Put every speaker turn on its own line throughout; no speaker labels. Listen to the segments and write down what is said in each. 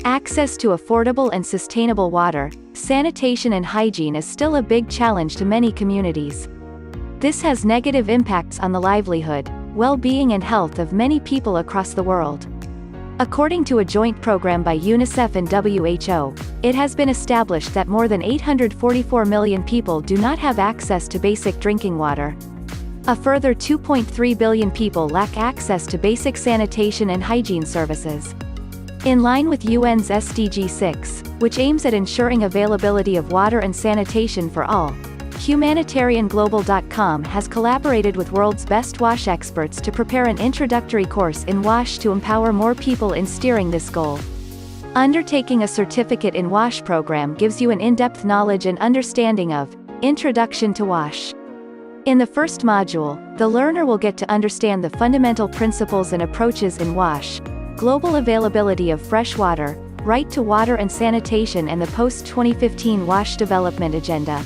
Access to affordable and sustainable water, sanitation and hygiene is still a big challenge to many communities. This has negative impacts on the livelihood, well-being and health of many people across the world. According to a joint program by UNICEF and WHO, it has been established that more than 844 million people do not have access to basic drinking water. A further 2.3 billion people lack access to basic sanitation and hygiene services. In line with UN's SDG 6, which aims at ensuring availability of water and sanitation for all, Humanitarianglobal.com has collaborated with world's best WASH experts to prepare an introductory course in WASH to empower more people in steering this goal. Undertaking a certificate in WASH program gives you an in-depth knowledge and understanding of Introduction to WASH. In the first module, the learner will get to understand the fundamental principles and approaches in WASH, global availability of fresh water, right to water and sanitation and the post-2015 WASH development agenda.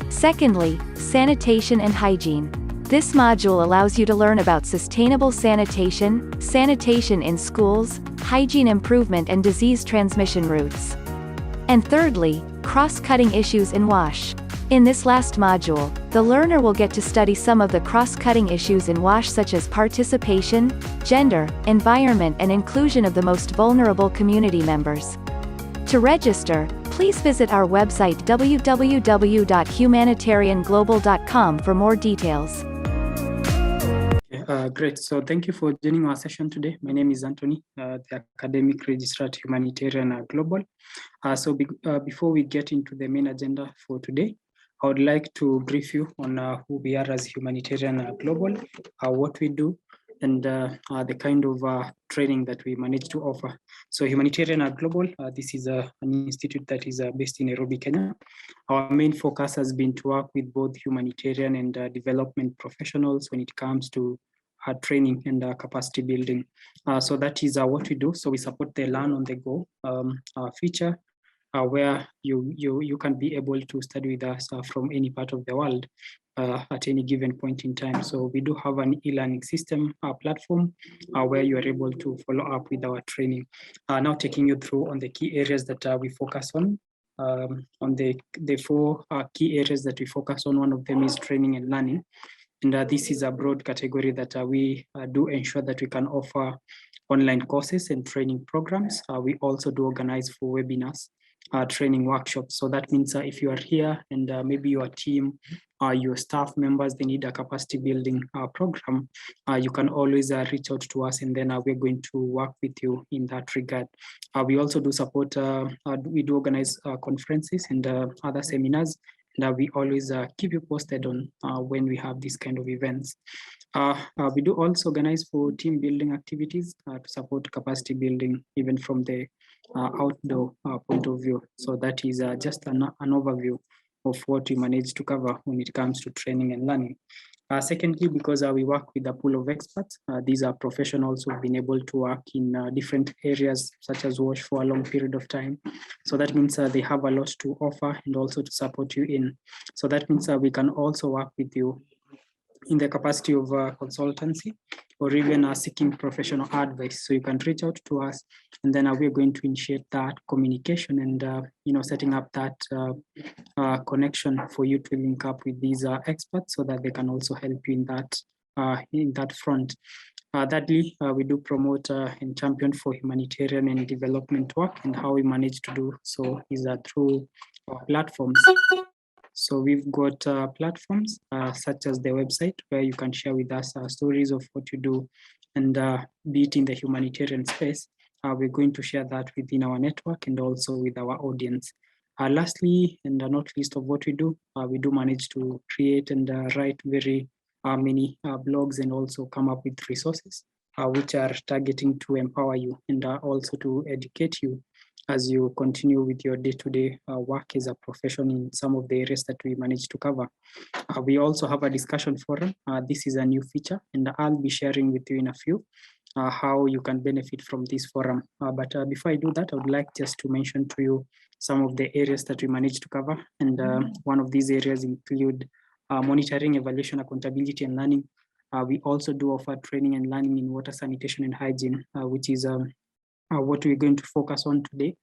Secondly, sanitation and hygiene. This module allows you to learn about sustainable sanitation, sanitation in schools, hygiene improvement and disease transmission routes. And thirdly, cross-cutting issues in WASH. In this last module, the learner will get to study some of the cross-cutting issues in WASH such as participation, gender, environment and inclusion of the most vulnerable community members. To register, please visit our website www.humanitarianglobal.com for more details.
Great. So thank you for joining our session today. My name is Anthony, the Academic Registrar at Humanitarian Global. Before we get into the main agenda for today, I would like to brief you on who we are as Humanitarian Global, what we do, and the kind of training that we manage to offer. So Humanitarian Global, this is an institute that is based in Nairobi, Kenya. Our main focus has been to work with both humanitarian and development professionals when it comes to training and capacity building. So that is what we do. So we support the Learn on the Go feature, where you can be able to study with us from any part of the world at any given point in time. So we do have an e-learning system platform where you are able to follow up with our training. Now taking you through on the key areas that we focus on. On the four key areas that we focus on, one of them is training and learning. And this is a broad category that we do ensure that we can offer online courses and training programs. We also do organize for webinars, training workshops. So that means if you are here and maybe your team, your staff members, they need a capacity building program, you can always reach out to us, and then we're going to work with you in that regard. We also do support, we do organize conferences and other seminars, and we always keep you posted on when we have these kind of events. We do also organize for team building activities to support capacity building, even from the outdoor point of view. So that is just an overview of what we manage to cover when it comes to training and learning. Secondly, because we work with a pool of experts, these are professionals who've been able to work in different areas such as WASH for a long period of time. So that means they have a lot to offer and also to support you in. So that means we can also work with you in the capacity of consultancy, or even seeking professional advice. So you can reach out to us, and then we're going to initiate that communication and setting up that connection for you to link up with these experts so that they can also help you in that front. Thirdly, we do promote and champion for humanitarian and development work, and how we manage to do so is through platforms. So we've got platforms such as the website, where you can share with us stories of what you do, and be it in the humanitarian space. We're going to share that within our network and also with our audience. Lastly, and not least of what we do manage to create and write very many blogs, and also come up with resources which are targeting to empower you and also to educate you as you continue with your day-to-day work as a profession in some of the areas that we managed to cover. We also have a discussion forum. This is a new feature, and I'll be sharing with you in a few how you can benefit from this forum. But before I do that, I would like just to mention to you some of the areas that we managed to cover. And one of these areas include monitoring, evaluation, accountability, and learning. We also do offer training and learning in water, sanitation, and hygiene, which is what we're going to focus on today.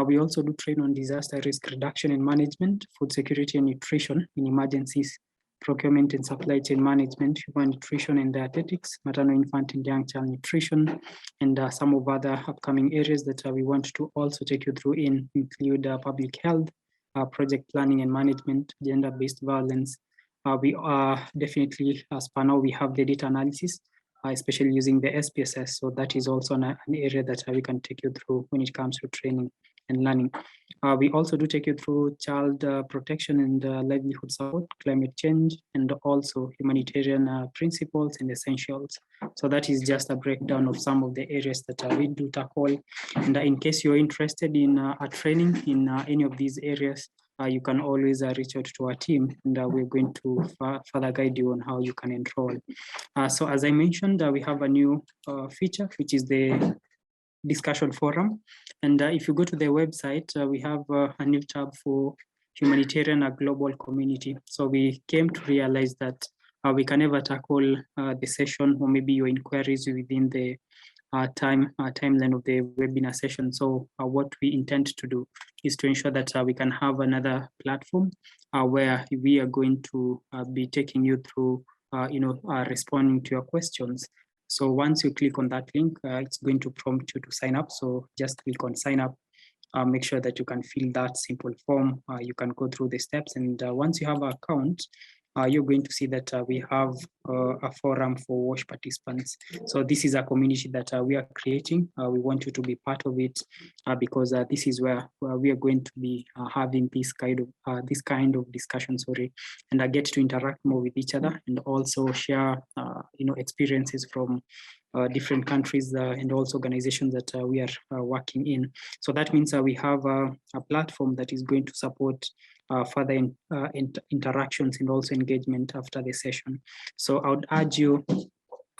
We also do train on disaster risk reduction and management, food security and nutrition in emergencies, procurement and supply chain management, human nutrition and dietetics, maternal, infant and young child nutrition, and some of other upcoming areas that we want to also take you through include public health, project planning and management, gender-based violence. We are definitely, as per now, we have the data analysis, especially using the SPSS. So that is also an area that we can take you through when it comes to training and learning. We also do take you through child protection and livelihood support, climate change, and also humanitarian principles and essentials. So that is just a breakdown of some of the areas that we do tackle. And in case you're interested in a training in any of these areas, you can always reach out to our team, and we're going to further guide you on how you can enroll. So as I mentioned, we have a new feature, which is the discussion forum. And if you go to the website, we have a new tab for Humanitarian Global Community. So we came to realize that we can never tackle the session or maybe your inquiries within the timeline of the webinar session. So what we intend to do is to ensure that we can have another platform where we are going to be taking you through, responding to your questions. So once you click on that link, it's going to prompt you to sign up. So just click on sign up. Make sure that you can fill that simple form. You can go through the steps. And once you have an account, you're going to see that we have a forum for WASH participants. So this is a community that we are creating. We want you to be part of it because this is where we are going to be having this kind of discussion, and get to interact more with each other and also share, experiences from different countries and also organizations that we are working in. So that means we have a platform that is going to support further interactions and also engagement after the session. So I would urge you,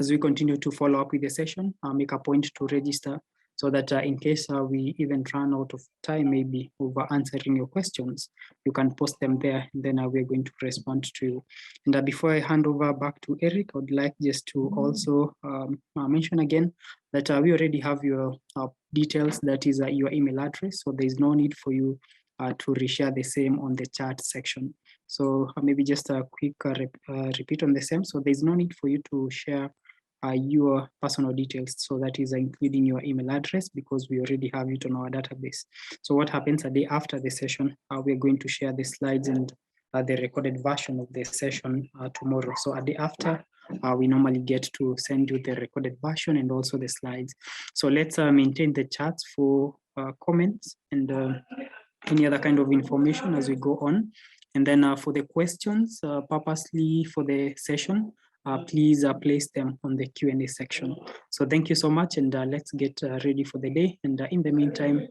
as we continue to follow up with the session, make a point to register so that in case we even run out of time, maybe over answering your questions, you can post them there, and then we're going to respond to you. And before I hand over back to Eric, I would like just to also mention again that we already have your details, that is your email address, so there is no need for you to reshare the same on the chat section. So maybe just a quick repeat on the same. So there's no need for you to share your personal details. So that is including your email address, because we already have it on our database. So what happens a day after the session, we're going to share the slides and the recorded version of the session tomorrow. So a day after, we normally get to send you the recorded version and also the slides. So let's maintain the chats for comments and any other kind of information as we go on. And then for the questions purposely for the session, please place them on the Q&A section. So thank you so much, and let's get ready for the day. And in the meantime,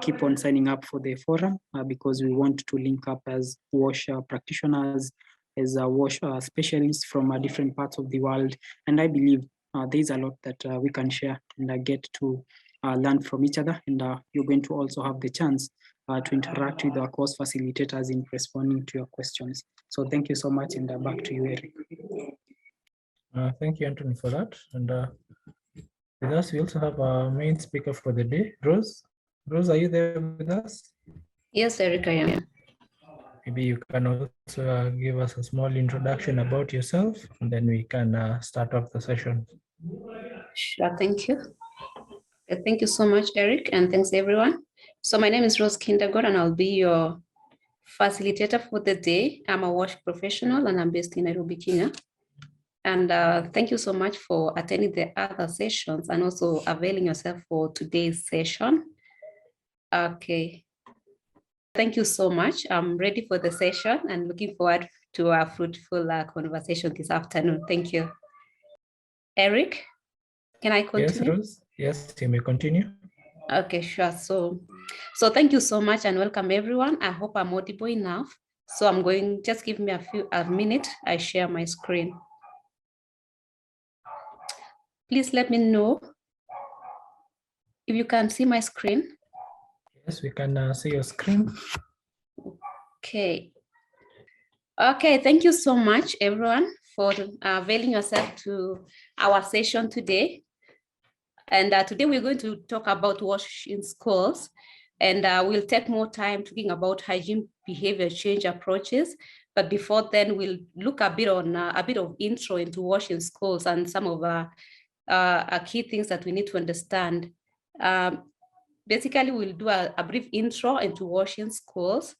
keep on signing up for the forum because we want to link up as WASH practitioners, as WASH specialists from different parts of the world. And I believe there's a lot that we can share and get to learn from each other. And you're going to also have the chance to interact with our course facilitators in responding to your questions. So thank you so much, and back to you, Eric.
Thank you, Anthony, for that. And with us, we also have our main speaker for the day, Rose. Rose, are you there with us?
Yes, Eric, I am.
Maybe you can also give us a small introduction about yourself, and then we can start off the session.
Sure, thank you. Thank you so much, Eric, and thanks everyone. So my name is Rose Kindergod, and I'll be your facilitator for the day. I'm a WASH professional, and I'm based in Nairobi, Kenya. And thank you so much for attending the other sessions and also availing yourself for today's session. Okay. Thank you so much. I'm ready for the session and looking forward to a fruitful conversation this afternoon. Thank you. Eric, can I continue?
Yes, Rose. Yes, you may continue.
Okay, sure. So thank you so much and welcome everyone. I hope I'm audible enough. So I'm going, just give me a minute. I share my screen. Please let me know if you can see my screen.
Yes, we can see your screen.
Okay. Okay, thank you so much, everyone, for availing yourself to our session today. And today we're going to talk about WASH in schools, and we'll take more time talking about hygiene behavior change approaches. But before then, we'll look a bit of intro into WASH in schools and some of key things that we need to understand. Basically, we'll do a brief intro into WASH in schools.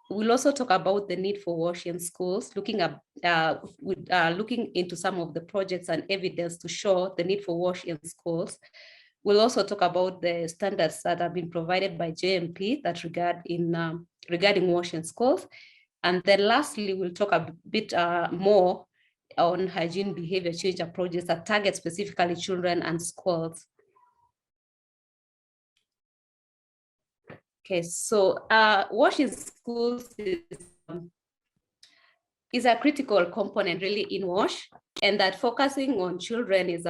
We'll also talk about the need for WASH in schools, looking into some of the projects and evidence to show the need for WASH in schools. We'll also talk about the standards that have been provided by JMP that regarding WASH in schools. And then lastly, we'll talk a bit more on hygiene behavior change approaches that target specifically children and schools. Okay, so WASH in schools is a critical component really in WASH, and that focusing on children is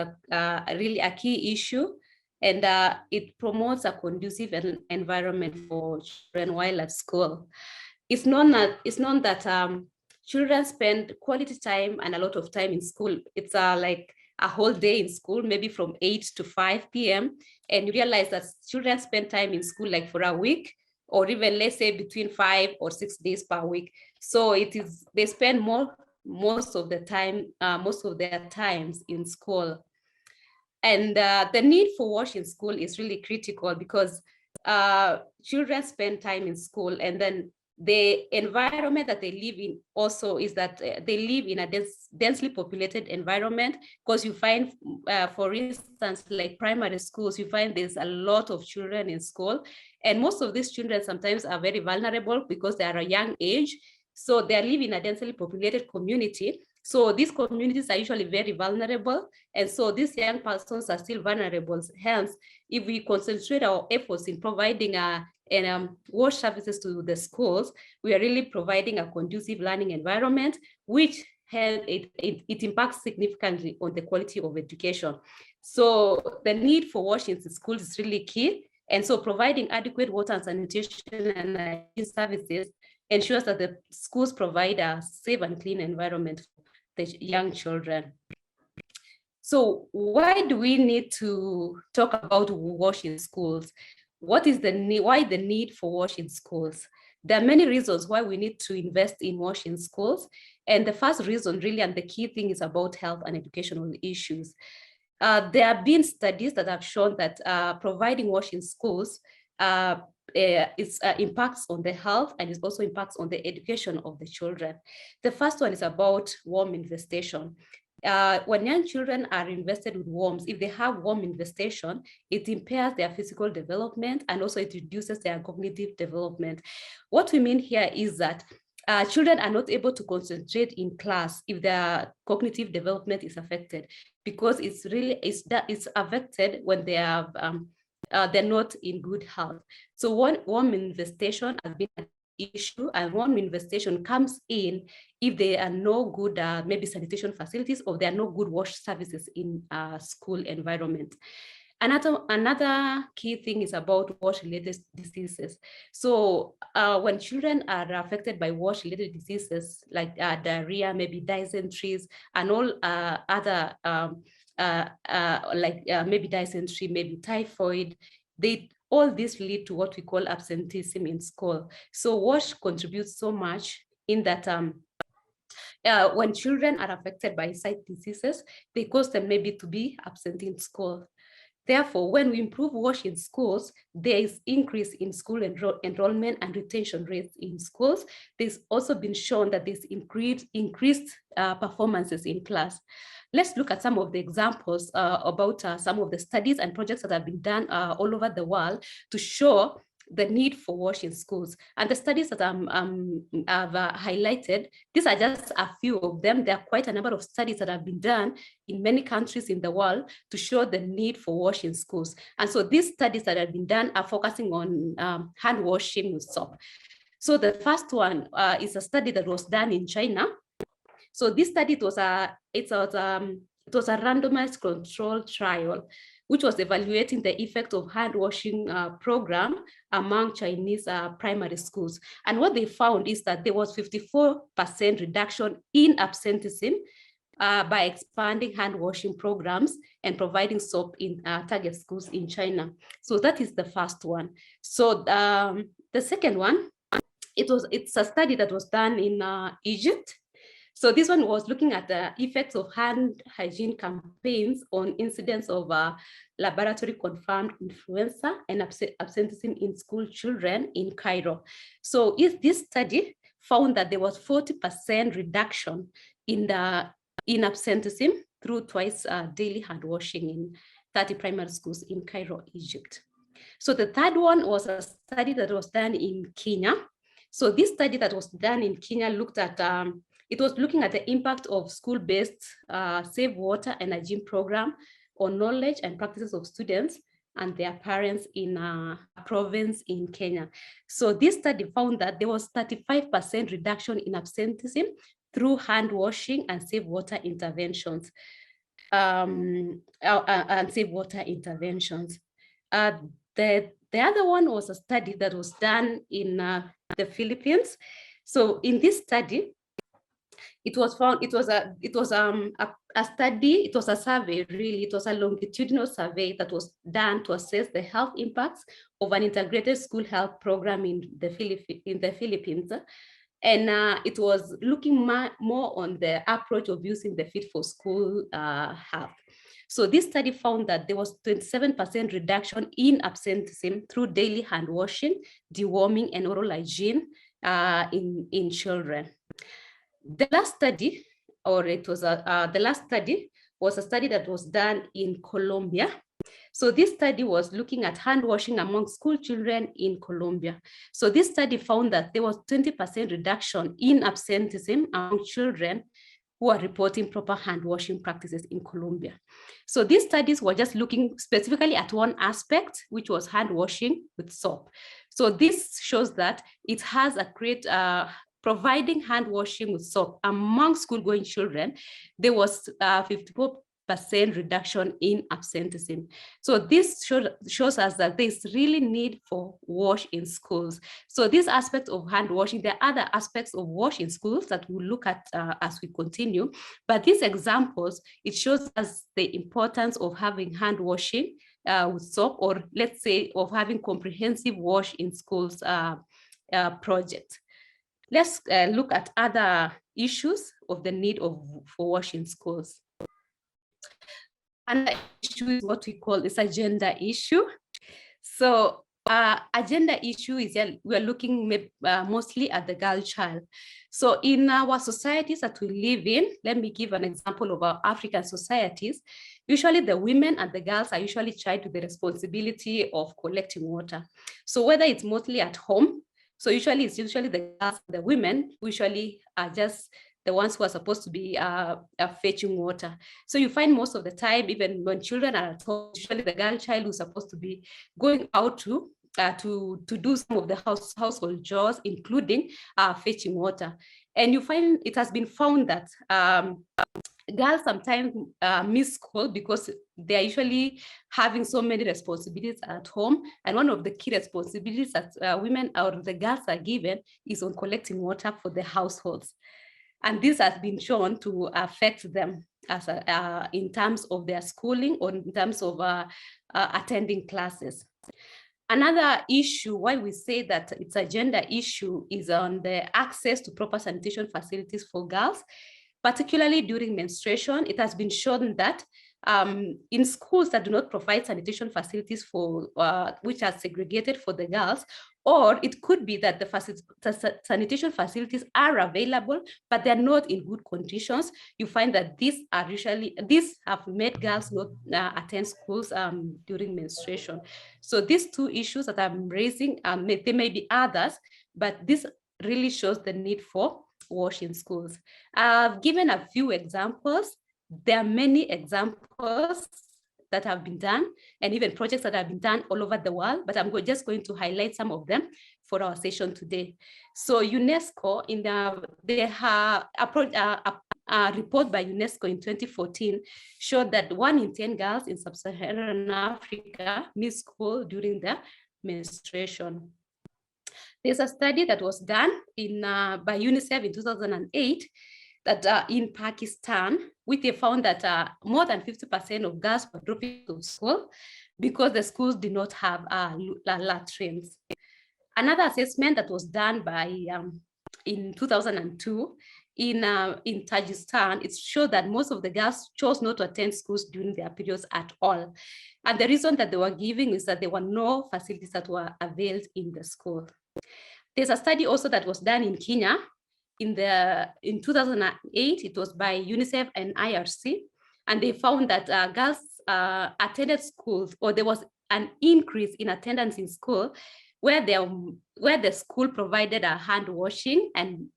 really a key issue, and it promotes a conducive environment for children while at school. It's known that children spend quality time and a lot of time in school. It's like a whole day in school, maybe from 8 to 5 p.m. And you realize that children spend time in school like for a week, or even let's say between 5 or 6 days per week. So they spend most of their times in school. And the need for WASH in school is really critical because children spend time in school, and then the environment that they live in also is that they live in a densely populated environment, because you find, for instance, like primary schools, you find there's a lot of children in school, and most of these children sometimes are very vulnerable because they are a young age. So they live in a densely populated community. So these communities are usually very vulnerable. And so these young persons are still vulnerable. Hence, if we concentrate our efforts in providing WASH services to the schools, we are really providing a conducive learning environment, which it impacts significantly on the quality of education. So the need for WASH in schools is really key. And so providing adequate water and sanitation and services ensures that the schools provide a safe and clean environment for the young children. So why do we need to talk about WASH in schools? Why the need for WASH in schools? There are many reasons why we need to invest in WASH in schools. And the first reason really, and the key thing, is about health and educational issues. There have been studies that have shown that providing WASH in schools impacts on the health, and it also impacts on the education of the children. The first one is about worm infestation. When young children are invested with worms, if they have worm infestation, it impairs their physical development, and also it reduces their cognitive development. What we mean here is that children are not able to concentrate in class if their cognitive development is affected, because it's affected when they have they're not in good health. So worm infestation has been an issue, and worm infestation comes in if there are no good maybe sanitation facilities, or there are no good WASH services in school environment. Another key thing is about WASH-related diseases. So when children are affected by WASH-related diseases like diarrhea, maybe dysentery, and all other maybe dysentery, maybe typhoid, all this lead to what we call absenteeism in school. So WASH contributes so much in that when children are affected by site diseases, they cause them maybe to be absent in school. Therefore, when we improve WASH in schools, there is increase in school enrollment and retention rates in schools. There's also been shown that there's increased performances in class. Let's look at some of the examples about some of the studies and projects that have been done all over the world to show the need for WASH in schools. And the studies that I've highlighted, these are just a few of them. There are quite a number of studies that have been done in many countries in the world to show the need for WASH in schools. And so these studies that have been done are focusing on hand washing with soap. So the first one is a study that was done in China. So this study, it was a randomized controlled trial, which was evaluating the effect of hand washing program among Chinese primary schools. And what they found is that there was 54% reduction in absenteeism by expanding hand washing programs and providing soap in target schools in China. So that is the first one. So the second one, it's a study that was done in Egypt. So this one was looking at the effects of hand hygiene campaigns on incidence of laboratory confirmed influenza and absenteeism in school children in Cairo. So this study found that there was 40% reduction in absenteeism through twice daily hand washing in 30 primary schools in Cairo, Egypt. So the third one was a study that was done in Kenya. So this study that was done in Kenya looked at it was looking at the impact of school-based safe water and hygiene program on knowledge and practices of students and their parents in a province in Kenya. So this study found that there was 35% reduction in absenteeism through hand washing and safe water interventions. The other one was a study that was done in the Philippines. So in this study, it was found, it was a study, it was a survey, really, it was a longitudinal survey that was done to assess the health impacts of an integrated school health program in the Philippines. And it was looking more on the approach of using the Fit for School health. So this study found that there was 27% reduction in absenteeism through daily hand washing, deworming, and oral hygiene in children. The last study, the last study was a study that was done in Colombia. So this study was looking at hand washing among school children in Colombia. So this study found that there was 20% reduction in absenteeism among children who are reporting proper hand washing practices in Colombia. So these studies were just looking specifically at one aspect, which was hand washing with soap. So this shows that it has a great providing hand washing with soap among school-going children. There was 54% reduction in absenteeism. So this shows us that there's really need for WASH in schools. So this aspect of hand washing, there are other aspects of WASH in schools that we'll look at as we continue. But these examples, it shows us the importance of having hand washing with soap, or let's say of having comprehensive WASH in schools project. Let's look at other issues of the need for WASH in schools. Another issue is what we call this agenda issue. So agenda issue is we're looking mostly at the girl child. So in our societies that we live in, let me give an example of our African societies. Usually the women and the girls are usually charged with the responsibility of collecting water. So whether it's mostly at home, so it's usually the girls and the women who usually are just the ones who are supposed to be fetching water. So you find most of the time, even when children are at home, usually the girl child who's supposed to be going out to do some of the household chores, including fetching water. And you find it has been found that girls sometimes miss school because they are usually having so many responsibilities at home. And one of the key responsibilities that women or the girls are given is on collecting water for the households. And this has been shown to affect them as in terms of their schooling or in terms of attending classes. Another issue, why we say that it's a gender issue, is on the access to proper sanitation facilities for girls, particularly during menstruation. It has been shown that in schools that do not provide sanitation facilities for which are segregated for the girls, or it could be that the sanitation facilities are available, but they're not in good conditions. You find that these have made girls not attend schools during menstruation. So these two issues that I'm raising, there may be others, but this really shows the need for WASH in schools. I've given a few examples. There are many examples that have been done and even projects that have been done all over the world, but I'm just going to highlight some of them for our session today. So UNESCO, a report by UNESCO in 2014 showed that 1 in 10 girls in sub-Saharan Africa miss school during their menstruation. There's a study that was done by UNICEF in 2008 that in Pakistan, which they found that more than 50% of girls were dropping out of school because the schools did not have latrines. Another assessment that was done by in 2002 in Tajikistan, it showed that most of the girls chose not to attend schools during their periods at all. And the reason that they were giving is that there were no facilities that were availed in the school. There's a study also that was done in Kenya in 2008. It was by UNICEF and IRC, and they found that girls attended schools, or there was an increase in attendance in school where the school provided a hand washing, and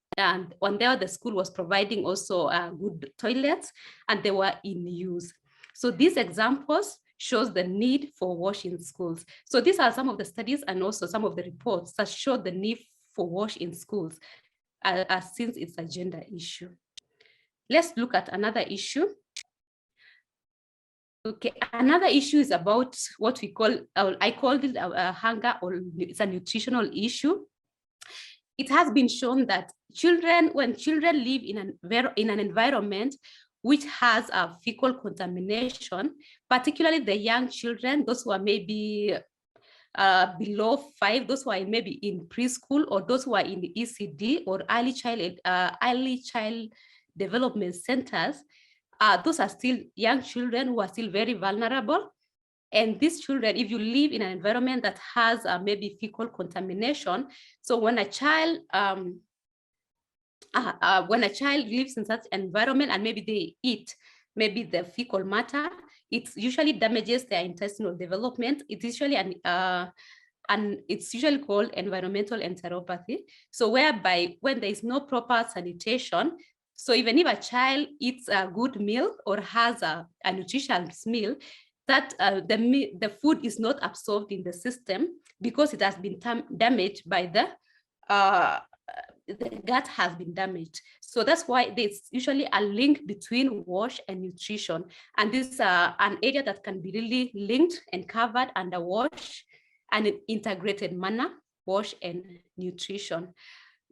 on there the school was providing also good toilets, and they were in use. So these examples shows the need for WASH in schools. So these are some of the studies and also some of the reports that show the need for WASH in schools, since it's a gender issue. Let's look at another issue. Okay, another issue is about what we call, I called it hunger, or it's a nutritional issue. It has been shown that when children live in an environment which has a fecal contamination, particularly the young children, those who are maybe below 5, those who are maybe in preschool, or those who are in the ECD or early child development centers, those are still young children who are still very vulnerable. And these children, if you live in an environment that has maybe fecal contamination, so when a child lives in such environment and maybe they eat maybe the fecal matter, it usually damages their intestinal development. It's usually it's usually called environmental enteropathy. So whereby when there is no proper sanitation, so even if a child eats a good meal or has a nutritious meal, that the food is not absorbed in the system because it has been damaged by the gut has been damaged. So that's why there's usually a link between WASH and nutrition. And this is an area that can be really linked and covered under WASH and an integrated manner, WASH and nutrition.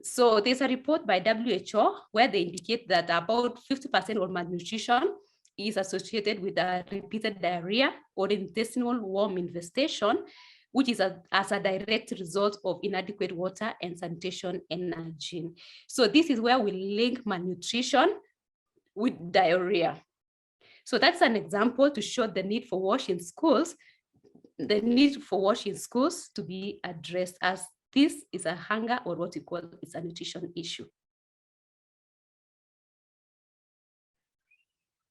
So there's a report by WHO where they indicate that about 50% of malnutrition is associated with a repeated diarrhea or intestinal worm infestation, which is as a direct result of inadequate water and sanitation and hygiene. So this is where we link malnutrition with diarrhea. So that's an example to show the need for WASH in schools, the need for WASH in schools to be addressed, as this is a hunger, or what we call it's a nutrition issue.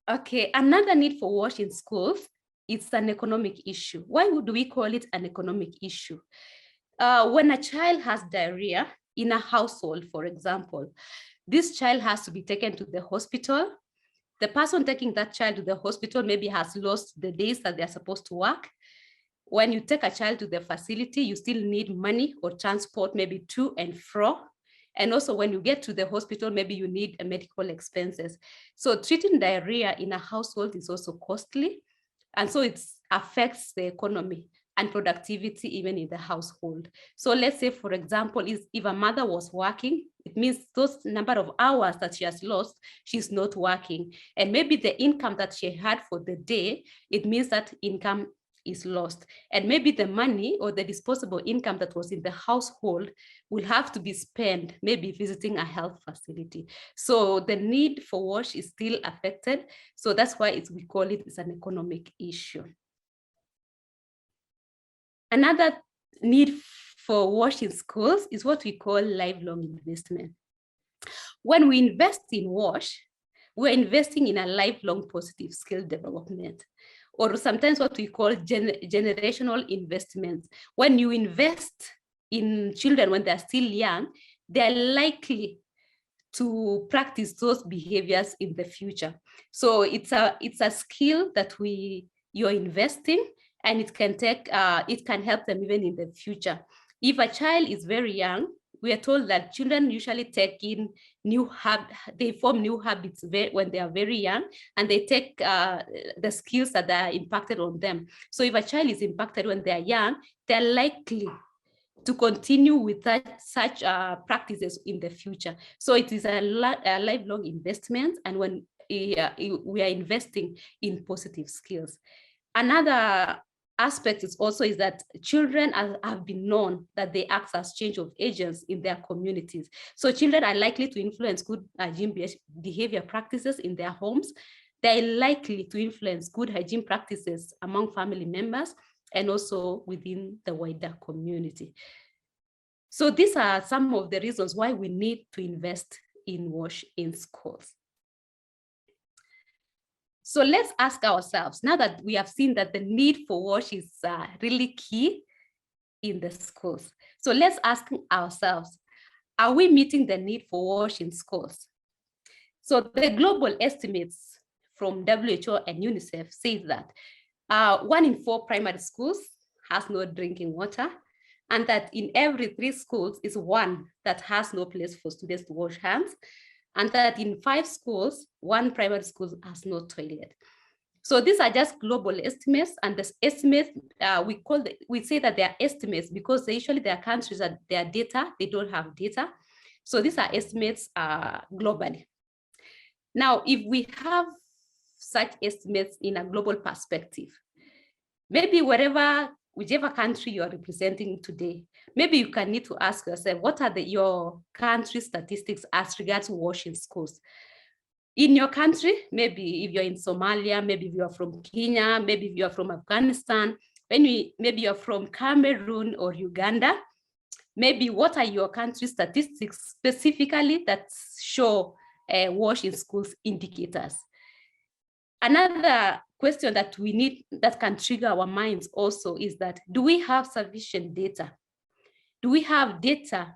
Okay, another need for WASH in schools, it's an economic issue. Why do we call it an economic issue? When a child has diarrhea in a household, for example, this child has to be taken to the hospital. The person taking that child to the hospital maybe has lost the days that they're supposed to work. When you take a child to the facility, you still need money or transport, maybe to and fro. And also when you get to the hospital, maybe you need medical expenses. So treating diarrhea in a household is also costly. And so it affects the economy and productivity even in the household. So let's say, for example, if a mother was working, it means those number of hours that she has lost, she's not working. And maybe the income that she had for the day, it means that income is lost. And maybe the money or the disposable income that was in the household will have to be spent maybe visiting a health facility. So the need for WASH is still affected. So that's why we call it an economic issue. Another need for WASH in schools is what we call lifelong investment. When we invest in WASH, we're investing in a lifelong positive skill development, or sometimes what we call generational investments. When you invest in children when they're still young, they're likely to practice those behaviors in the future. So it's a skill that you're investing, and it can help them even in the future. If a child is very young, we are told that children usually take in they form new habits when they are very young, and they take the skills that are impacted on them. So if a child is impacted when they're young, they're likely to continue with such practices in the future. So it is a lifelong investment. And when we are investing in positive skills. Another aspect is that children have been known that they act as change of agents in their communities. So children are likely to influence good hygiene behavior practices in their homes. They're likely to influence good hygiene practices among family members and also within the wider community. So these are some of the reasons why we need to invest in WASH in schools. So let's ask ourselves, now that we have seen that the need for WASH is really key in the schools. So let's ask ourselves, are we meeting the need for WASH in schools? So the global estimates from WHO and UNICEF say that 1 in 4 primary schools has no drinking water, and that in every 3 schools is 1 that has no place for students to wash hands, and that in 5 schools, 1 primary school has no toilet. So these are just global estimates, and this estimates, we say that they are estimates because usually there are countries that their data, they don't have data. So these are estimates globally. Now, if we have such estimates in a global perspective, maybe whichever country you are representing today, maybe you can need to ask yourself, what are your country statistics as regards WASH in schools? In your country, maybe if you're in Somalia, maybe if you're from Kenya, maybe if you're from Afghanistan, maybe you're from Cameroon or Uganda, maybe what are your country statistics specifically that show WASH in schools indicators? Another question that we need, that can trigger our minds also, is that, do we have sufficient data? Do we have data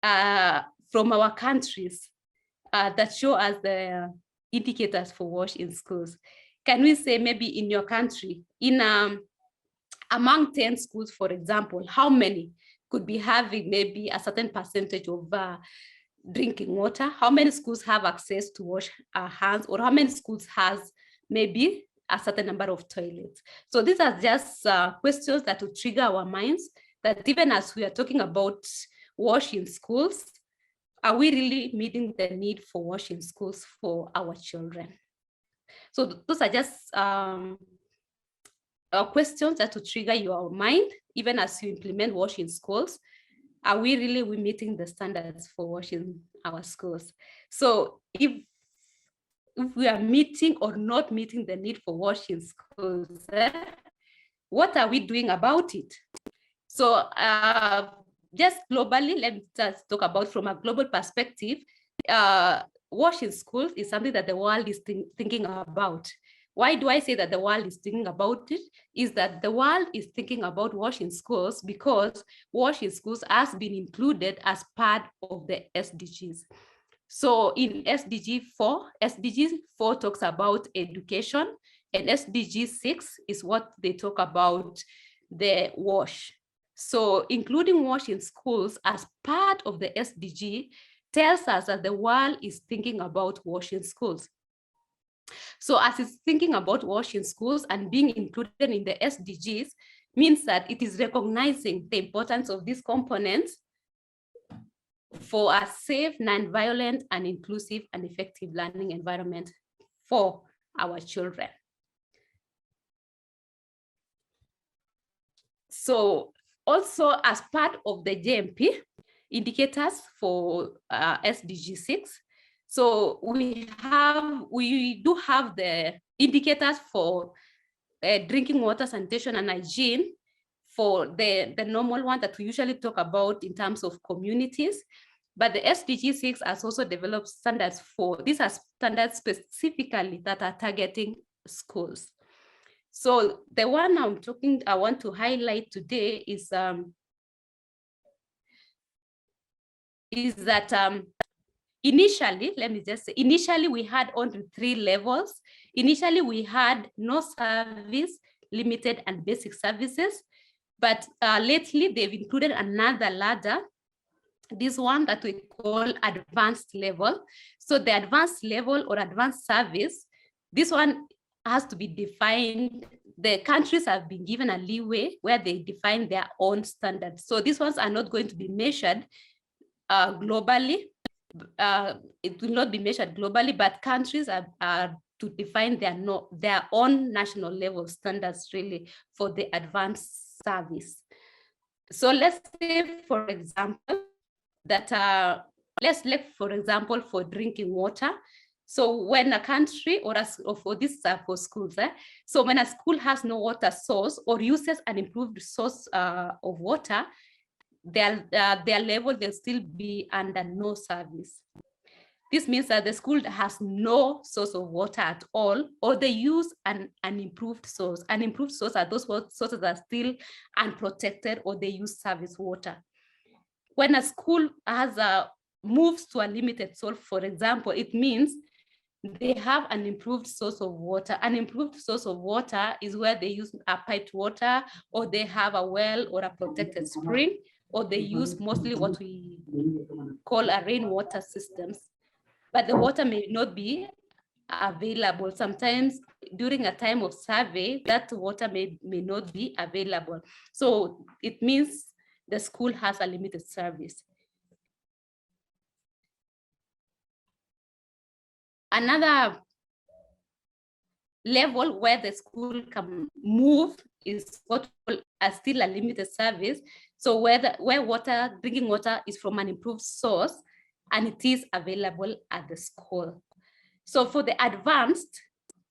from our countries that show us the indicators for WASH in schools? Can we say maybe in your country, among 10 schools, for example, how many could be having maybe a certain percentage of drinking water? How many schools have access to wash hands, or how many schools has maybe a certain number of toilets? So these are just questions that will trigger our minds, that even as we are talking about WASH in schools, are we really meeting the need for WASH in schools for our children? So those are just questions that will trigger your mind, even as you implement WASH in schools. Are we really meeting the standards for WASH in our schools? So if we are meeting or not meeting the need for WASH in schools, what are we doing about it? So just globally, let me just talk about from a global perspective. WASH in schools is something that the world is thinking about. Why do I say that the world is thinking about it? Is that the world is thinking about WASH in schools because WASH in schools has been included as part of the SDGs. So in SDG 4 talks about education, and SDG 6 is what they talk about the WASH. So including WASH in schools as part of the SDG tells us that the world is thinking about WASH in schools. So as it's thinking about WASH in schools and being included in the SDGs means that it is recognizing the importance of these components for a safe, non-violent, and inclusive and effective learning environment for our children. So also as part of the JMP indicators for SDG 6, so we do have the indicators for drinking water, sanitation, and hygiene for the normal one that we usually talk about in terms of communities. But the SDG 6 has also developed standards for, these are standards specifically that are targeting schools. So the one I want to highlight today is that initially, let me just say, initially we had only 3 levels. Initially we had no service, limited, and basic services. But lately they've included another ladder, this one that we call advanced level. So the advanced level or advanced service, this one has to be defined. The countries have been given a leeway where they define their own standards. So these ones are not going to be measured globally. it will not be measured globally, but countries are to define their own national level standards really for the advanced service. So let's say, for example, that let's look, for example, for drinking water. So when a country or for this for schools, so when a school has no water source or uses an improved source of water, their level will still be under no service. This means that the school has no source of water at all, or they use an improved source. An improved source are those sources that are still unprotected, or they use service water. When a school has moves to a limited source, for example, it means they have an improved source of water. An improved source of water is where they use a piped water, or they have a well or a protected spring, or they use mostly what we call a rainwater systems. But the water may not be available. Sometimes during a time of survey, that water may not be available. So it means the school has a limited service. Another level where the school can move is what are still a limited service. So where drinking water is from an improved source and it is available at the school. So for the advanced,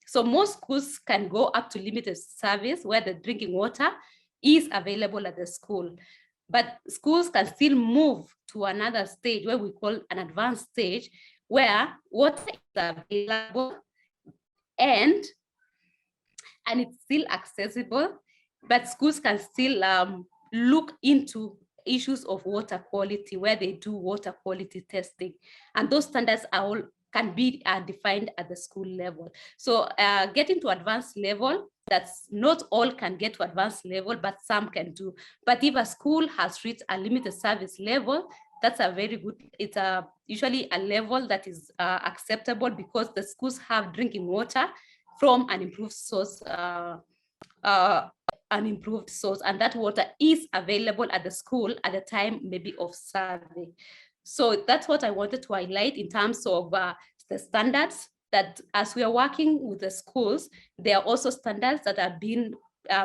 so most schools can go up to limited service where the drinking water is available at the school. But schools can still move to another stage where we call an advanced stage, where water is available and it's still accessible, but schools can still look into issues of water quality where they do water quality testing. And those standards are all can be defined at the school level. So getting to advanced level, that's not all can get to advanced level, but some can do. But if a school has reached a limited service level, that's a very good, it's usually a level that is acceptable because the schools have drinking water from an improved source, and that water is available at the school at the time maybe of survey. So that's what I wanted to highlight in terms of the standards, that as we are working with the schools, there are also standards that are being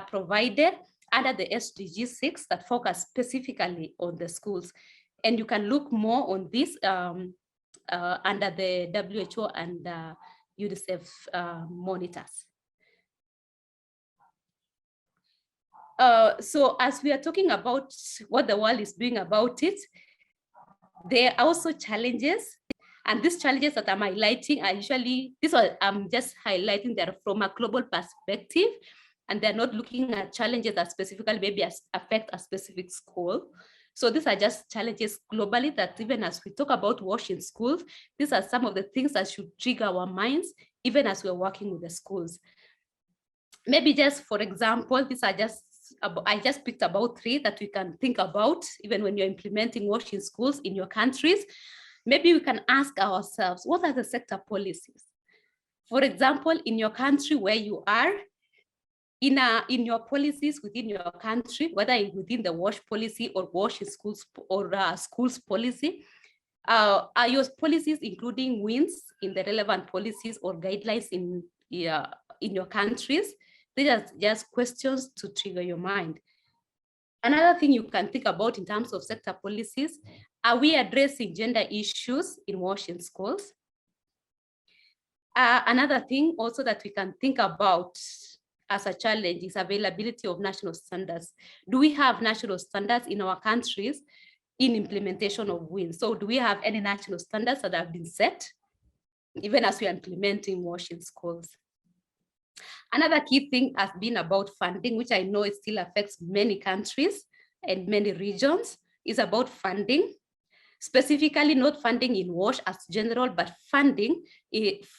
provided under the SDG 6 that focus specifically on the schools. And you can look more on this under the WHO and UNICEF monitors. So as we are talking about what the world is doing about it, there are also challenges, and these challenges that I'm highlighting are usually, I'm just highlighting that from a global perspective, and they're not looking at challenges that specifically maybe affect a specific school. So these are just challenges globally that even as we talk about WASH in schools, these are some of the things that should trigger our minds, even as we're working with the schools. Maybe just for example, these are just, I just picked about 3 that we can think about, even when you're implementing WASH in schools in your countries. Maybe we can ask ourselves, what are the sector policies? For example, in your country where you are, in your policies within your country, whether within the WASH policy or WASH in schools or schools policy, are your policies including wins in the relevant policies or guidelines in your countries? These are just questions to trigger your mind. Another thing you can think about in terms of sector policies, are we addressing gender issues in WASH in schools? Another thing also that we can think about as a challenge is availability of national standards. Do we have national standards in our countries in implementation of WIN? So do we have any national standards that have been set, even as we are implementing WASH in schools? Another key thing has been about funding, which I know it still affects many countries and many regions, is about funding. Specifically, not funding in WASH as general, but funding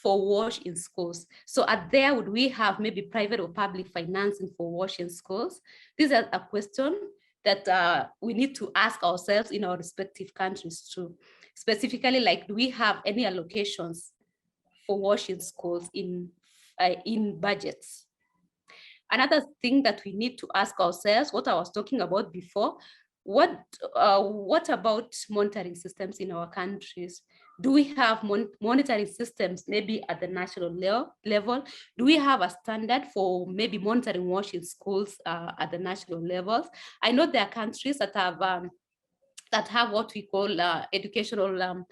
for WASH in schools. So there, would we have maybe private or public financing for WASH in schools? This is a question that we need to ask ourselves in our respective countries too. Specifically, like, do we have any allocations for WASH in schools in budgets? Another thing that we need to ask ourselves, what I was talking about before, what about monitoring systems in our countries? Do we have monitoring systems maybe at the national level? Do we have a standard for maybe monitoring WASH in schools at the national levels? I know there are countries that have what we call educational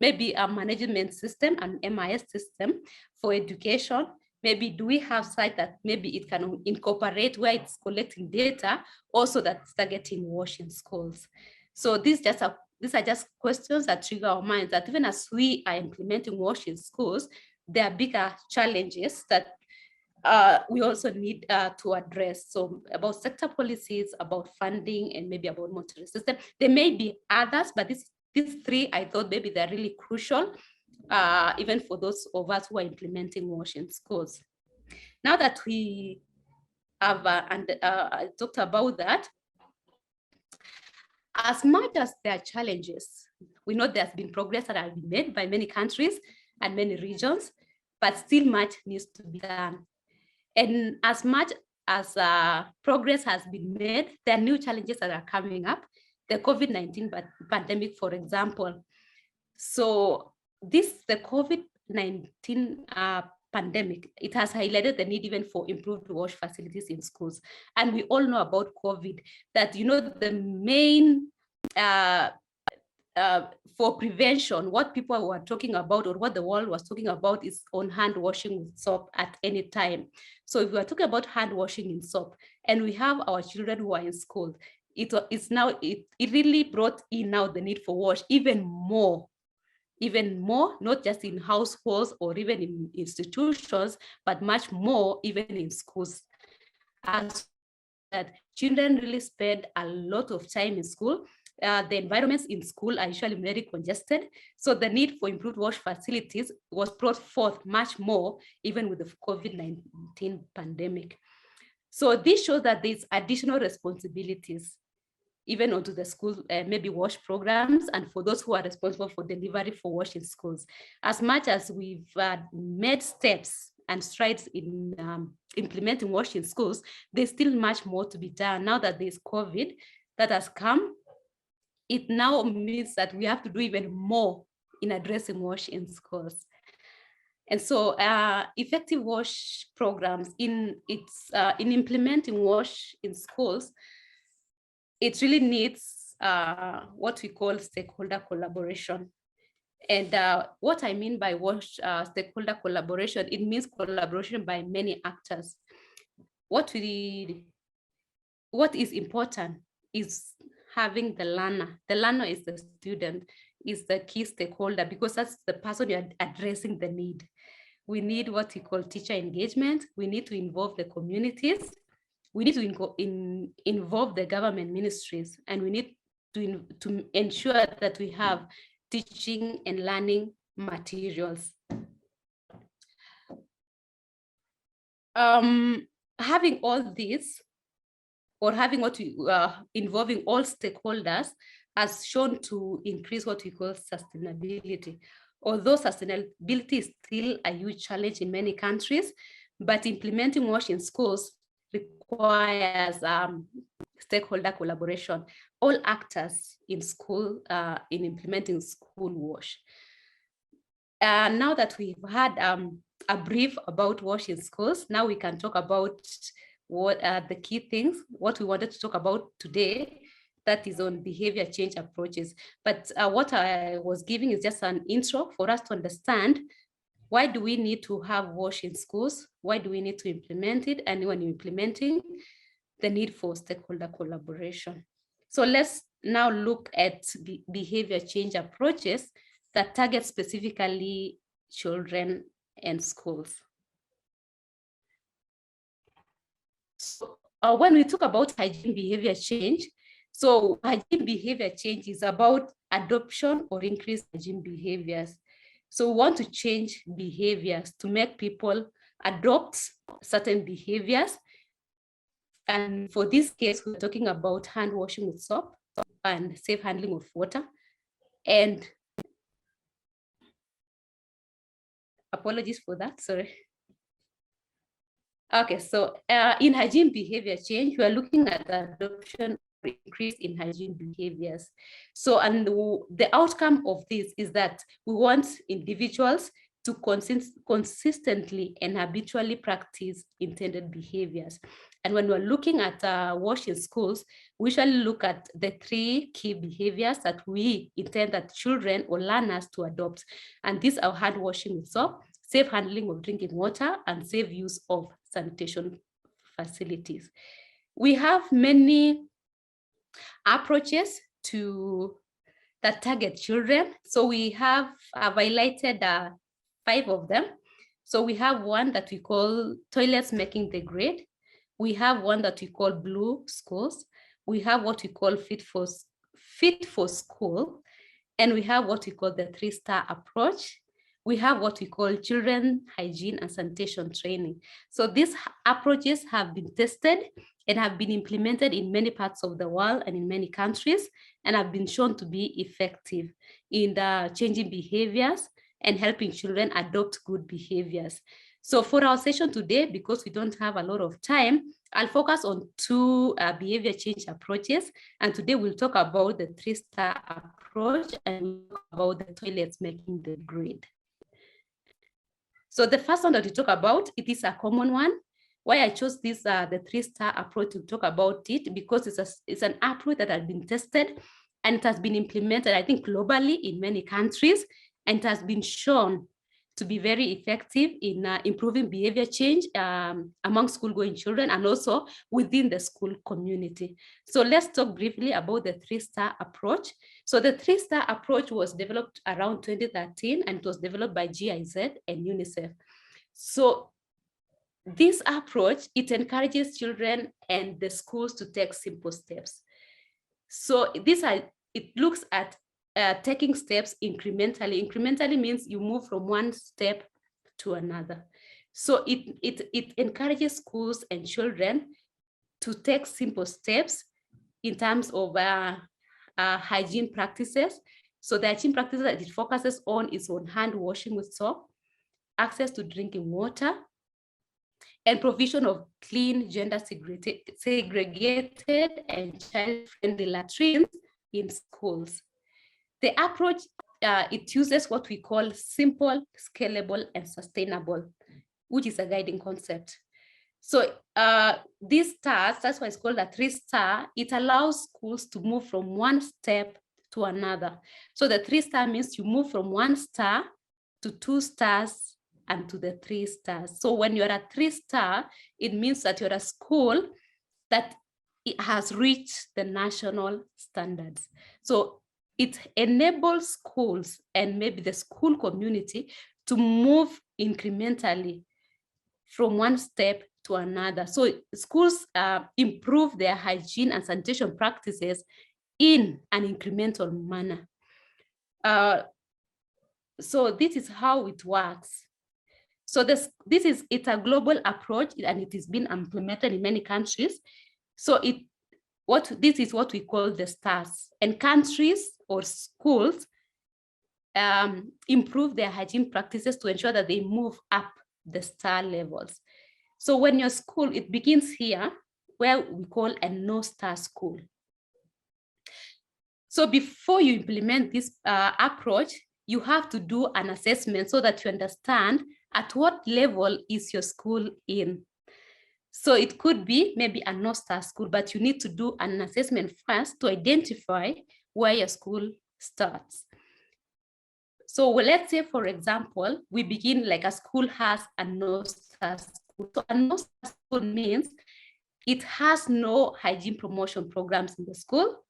maybe a management system, an MIS system for education. Maybe do we have sites that maybe it can incorporate where it's collecting data also that's targeting WASH in schools? So these are just questions that trigger our minds that even as we are implementing WASH in schools, there are bigger challenges that we also need to address. So about sector policies, about funding, and maybe about monitoring system. There may be others, but these three, I thought maybe they're really crucial, even for those of us who are implementing WASH in schools. Now that we have talked about that, as much as there are challenges, we know there's been progress that has been made by many countries and many regions, but still much needs to be done. And as much as progress has been made, there are new challenges that are coming up. The COVID-19 pandemic, for example. So the COVID-19 pandemic, it has highlighted the need even for improved WASH facilities in schools. And we all know about COVID, that, the main for prevention, what people were talking about, or what the world was talking about, is on hand washing with soap at any time. So if we are talking about hand washing in soap, and we have our children who are in school, it really brought in now the need for WASH even more, not just in households or even in institutions, but much more even in schools. As that children really spend a lot of time in school. The environments in school are usually very congested. So the need for improved WASH facilities was brought forth much more, even with the COVID-19 pandemic. So this shows that there's additional responsibilities, even onto the school, maybe WASH programs, and for those who are responsible for delivery for WASH in schools. As much as we've made steps and strides in implementing WASH in schools, there's still much more to be done. Now that there's COVID that has come, it now means that we have to do even more in addressing WASH in schools. And so effective WASH programs in implementing WASH in schools, it really needs what we call stakeholder collaboration. And what I mean by WASH stakeholder collaboration, it means collaboration by many actors. What is important is having the learner. The learner is the student, is the key stakeholder, because that's the person you're addressing the need. We need what we call teacher engagement. We need to involve the communities. We need to involve the government ministries, and we need to ensure that we have teaching and learning materials. Having all this, or having what we involving all stakeholders, has shown to increase what we call sustainability. Although sustainability is still a huge challenge in many countries, but implementing WASH in schools requires stakeholder collaboration, all actors in school in implementing school WASH. Now that we've had a brief about WASH in schools, now we can talk about what are the key things, what we wanted to talk about today, that is on behavior change approaches. But what I was giving is just an intro for us to understand, why do we need to have WASH in schools? Why do we need to implement it? And when you're implementing, the need for stakeholder collaboration. So let's now look at behavior change approaches that target specifically children and schools. So when we talk about hygiene behavior change, so hygiene behavior change is about adoption or increased hygiene behaviors. So we want to change behaviors to make people adopt certain behaviors. And for this case, we're talking about hand washing with soap and safe handling of water. And apologies for that, sorry. Okay, so in hygiene behavior change, we are looking at the adoption or increase in hygiene behaviors. So, and the outcome of this is that we want individuals to consistently and habitually practice intended behaviors. And when we're looking at WASH in schools, we shall look at the 3 key behaviors that we intend that children or learners to adopt. And these are hand washing with soap, safe handling of drinking water, and safe use of sanitation facilities. We have many approaches that target children. So we have highlighted 5 of them. So we have one that we call toilets making the grade. We have one that we call blue schools. We have what we call fit for school. And we have what we call the 3-star approach. We have what we call children hygiene and sanitation training. So these approaches have been tested and have been implemented in many parts of the world and in many countries, and have been shown to be effective in the changing behaviors and helping children adopt good behaviors. So for our session today, because we don't have a lot of time, I'll focus on 2 behavior change approaches. And today we'll talk about the 3-star approach and we'll talk about the toilets making the grade. So the first one that we talk about, it is a common one. Why I chose this, the 3-star approach to talk about it, because it's an approach that has been tested and it has been implemented, I think, globally in many countries, and it has been shown to be very effective in improving behavior change among school-going children and also within the school community. So let's talk briefly about the 3-star approach. So the 3-star approach was developed around 2013 and it was developed by GIZ and UNICEF. So this approach, it encourages children and the schools to take simple steps. So it looks at taking steps incrementally. Incrementally means you move from one step to another. So it encourages schools and children to take simple steps in terms of hygiene practices. So the hygiene practices that it focuses on is on hand washing with soap, access to drinking water, and provision of clean, gender segregated and child-friendly latrines in schools. The approach, it uses what we call simple, scalable, and sustainable, which is a guiding concept. So these stars, that's why it's called a 3-star, it allows schools to move from one step to another. So the 3-star means you move from 1 star to 2 stars and to the 3 stars. So when you're a 3-star, it means that you're a school that it has reached the national standards. So it enables schools and maybe the school community to move incrementally from one step to another. So schools improve their hygiene and sanitation practices in an incremental manner. So this is how it works. So it's a global approach and it has been implemented in many countries. So this is what we call the stars, and countries or schools improve their hygiene practices to ensure that they move up the star levels. So when your school, it begins here, where we call a no-star school. So before you implement this approach, you have to do an assessment so that you understand at what level is your school in. So it could be maybe a no-star school, but you need to do an assessment first to identify where your school starts. So let's say, for example, we begin like a school has a no-star school. So a no-star school means it has no hygiene promotion programs in the school,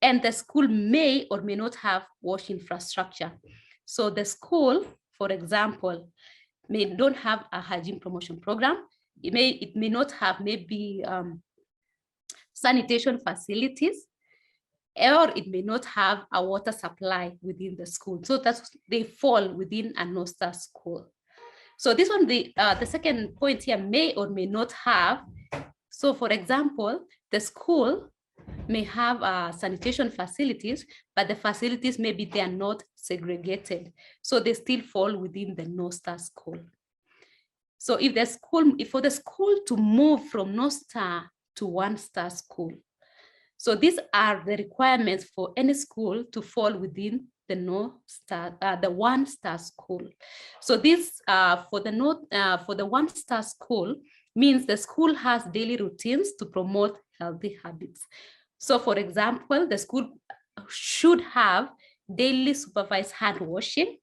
and the school may or may not have wash infrastructure. So the school, for example, don't have a hygiene promotion program. It may not have maybe sanitation facilities, or it may not have a water supply within the school. So they fall within a no-star school. So this one, the second point here, may or may not have. So for example, the school may have sanitation facilities, but the facilities maybe they are not segregated. So they still fall within the no-star school. So if for the school to move from no star to 1-star school, so these are the requirements for any school to fall within the the 1-star school. So this for the 1-star school means the school has daily routines to promote healthy habits. So for example, the school should have daily supervised hand washing.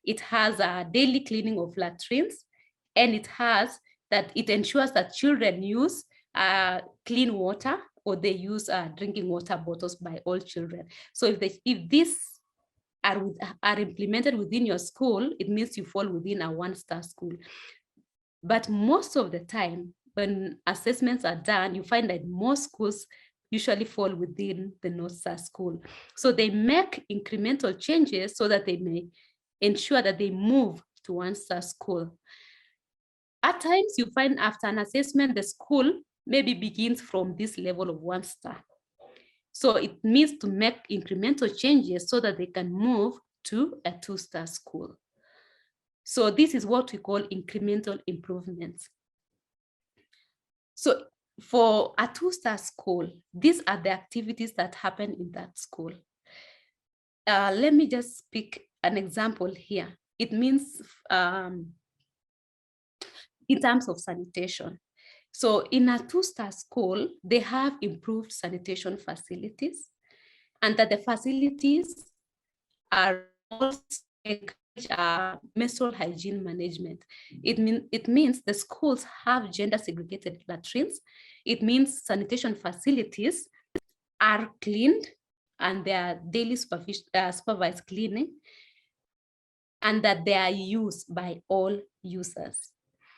It has a daily cleaning of latrines, and it ensures that children use clean water, or they use drinking water bottles by all children. So if these are implemented within your school, it means you fall within a 1-star school. But most of the time, when assessments are done, you find that most schools usually fall within the no-star school. So they make incremental changes so that they may ensure that they move to 1-star school. At times, you find after an assessment, the school maybe begins from this level of 1-star. So it means to make incremental changes so that they can move to a 2-star school. So this is what we call incremental improvements. So for a 2-star school, these are the activities that happen in that school. Let me just pick an example here. It means in terms of sanitation. So in a 2-star school, they have improved sanitation facilities, and that the facilities are also menstrual hygiene management. It means the schools have gender segregated latrines. It means sanitation facilities are cleaned and they are daily supervised cleaning, and that they are used by all users.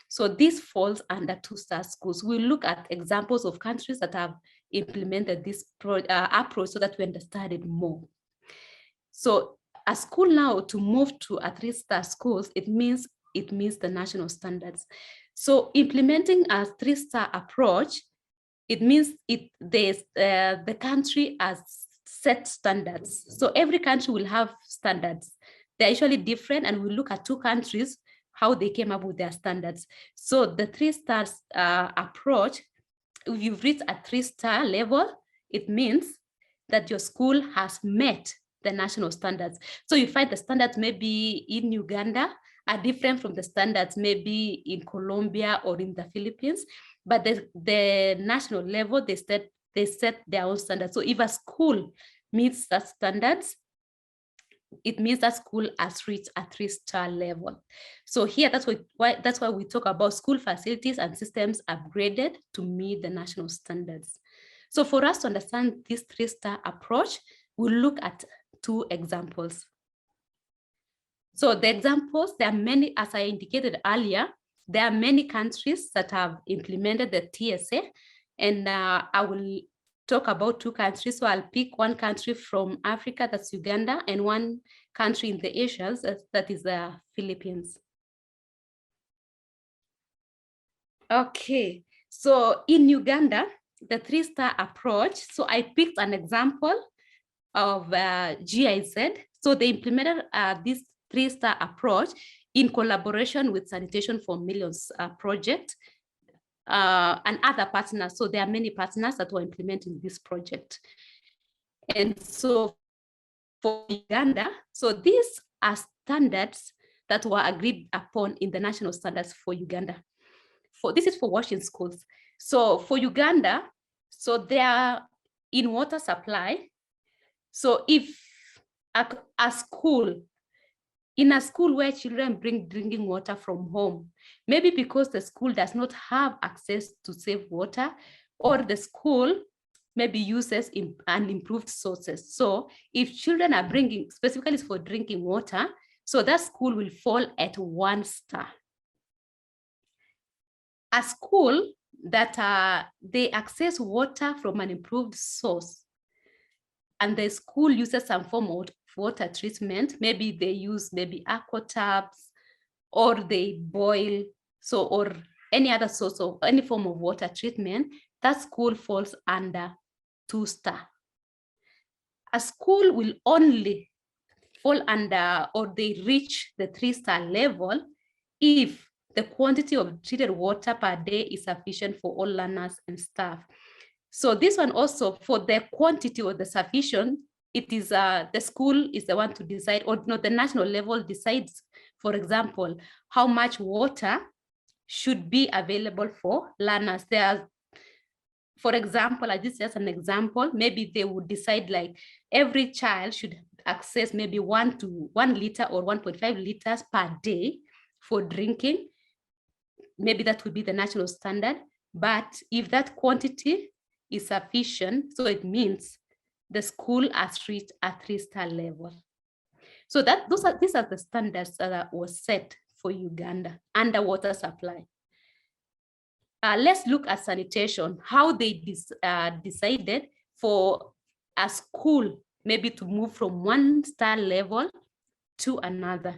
So this falls under 2-star schools. We'll look at examples of countries that have implemented this approach so that we understand it more. So a school now to move to a 3-star schools, it means the national standards. So implementing a 3-star approach, it means the country has set standards. So every country will have standards. They're usually different, and we'll look at 2 countries, how they came up with their standards. So the 3-star approach, if you've reached a 3-star level, it means that your school has met the national standards. So you find the standards maybe in Uganda are different from the standards maybe in Colombia or in the Philippines, but the national level, they set their own standards. So if a school meets that standards, it means that school has reached a 3-star level. So here, that's why we talk about school facilities and systems upgraded to meet the national standards. So for us to understand this 3-star approach, we'll look at 2 examples. So the examples, there are many, as I indicated earlier, there are many countries that have implemented the TSA, and I will talk about 2 countries. So I'll pick one country from Africa, that's Uganda, and one country in the Asia, that is the Philippines. Okay, so in Uganda, the 3-star approach, so I picked an example of GIZ. So they implemented this 3-star approach in collaboration with Sanitation for Millions project and other partners. So there are many partners that were implementing this project. And so for Uganda, so these are standards that were agreed upon in the national standards for Uganda. This is for washing schools. So for Uganda, so they are in water supply. So if a school, in a school where children bring drinking water from home, maybe because the school does not have access to safe water, or the school maybe uses unimproved sources. So if children are bringing, specifically for drinking water, so that school will fall at 1-star. A school that they access water from an improved source, and the school uses some form of water treatment, maybe they use aqua taps, or they boil, so, or any other source of any form of water treatment, that school falls under 2-star. A school will only fall under, or they reach the 3-star level if the quantity of treated water per day is sufficient for all learners and staff. So this one also, for the quantity or the sufficient, it is the school is the one to decide, or the national level decides, for example, how much water should be available for learners. There are, for example, this is just an example, maybe they would decide like every child should access maybe 1 liter or 1.5 liters per day for drinking. Maybe that would be the national standard. But if that quantity is sufficient, so it means the school has reached a 3-star level. So these are the standards that was set for Uganda under water supply. Let's look at sanitation, how they decided for a school maybe to move from 1-star level to another.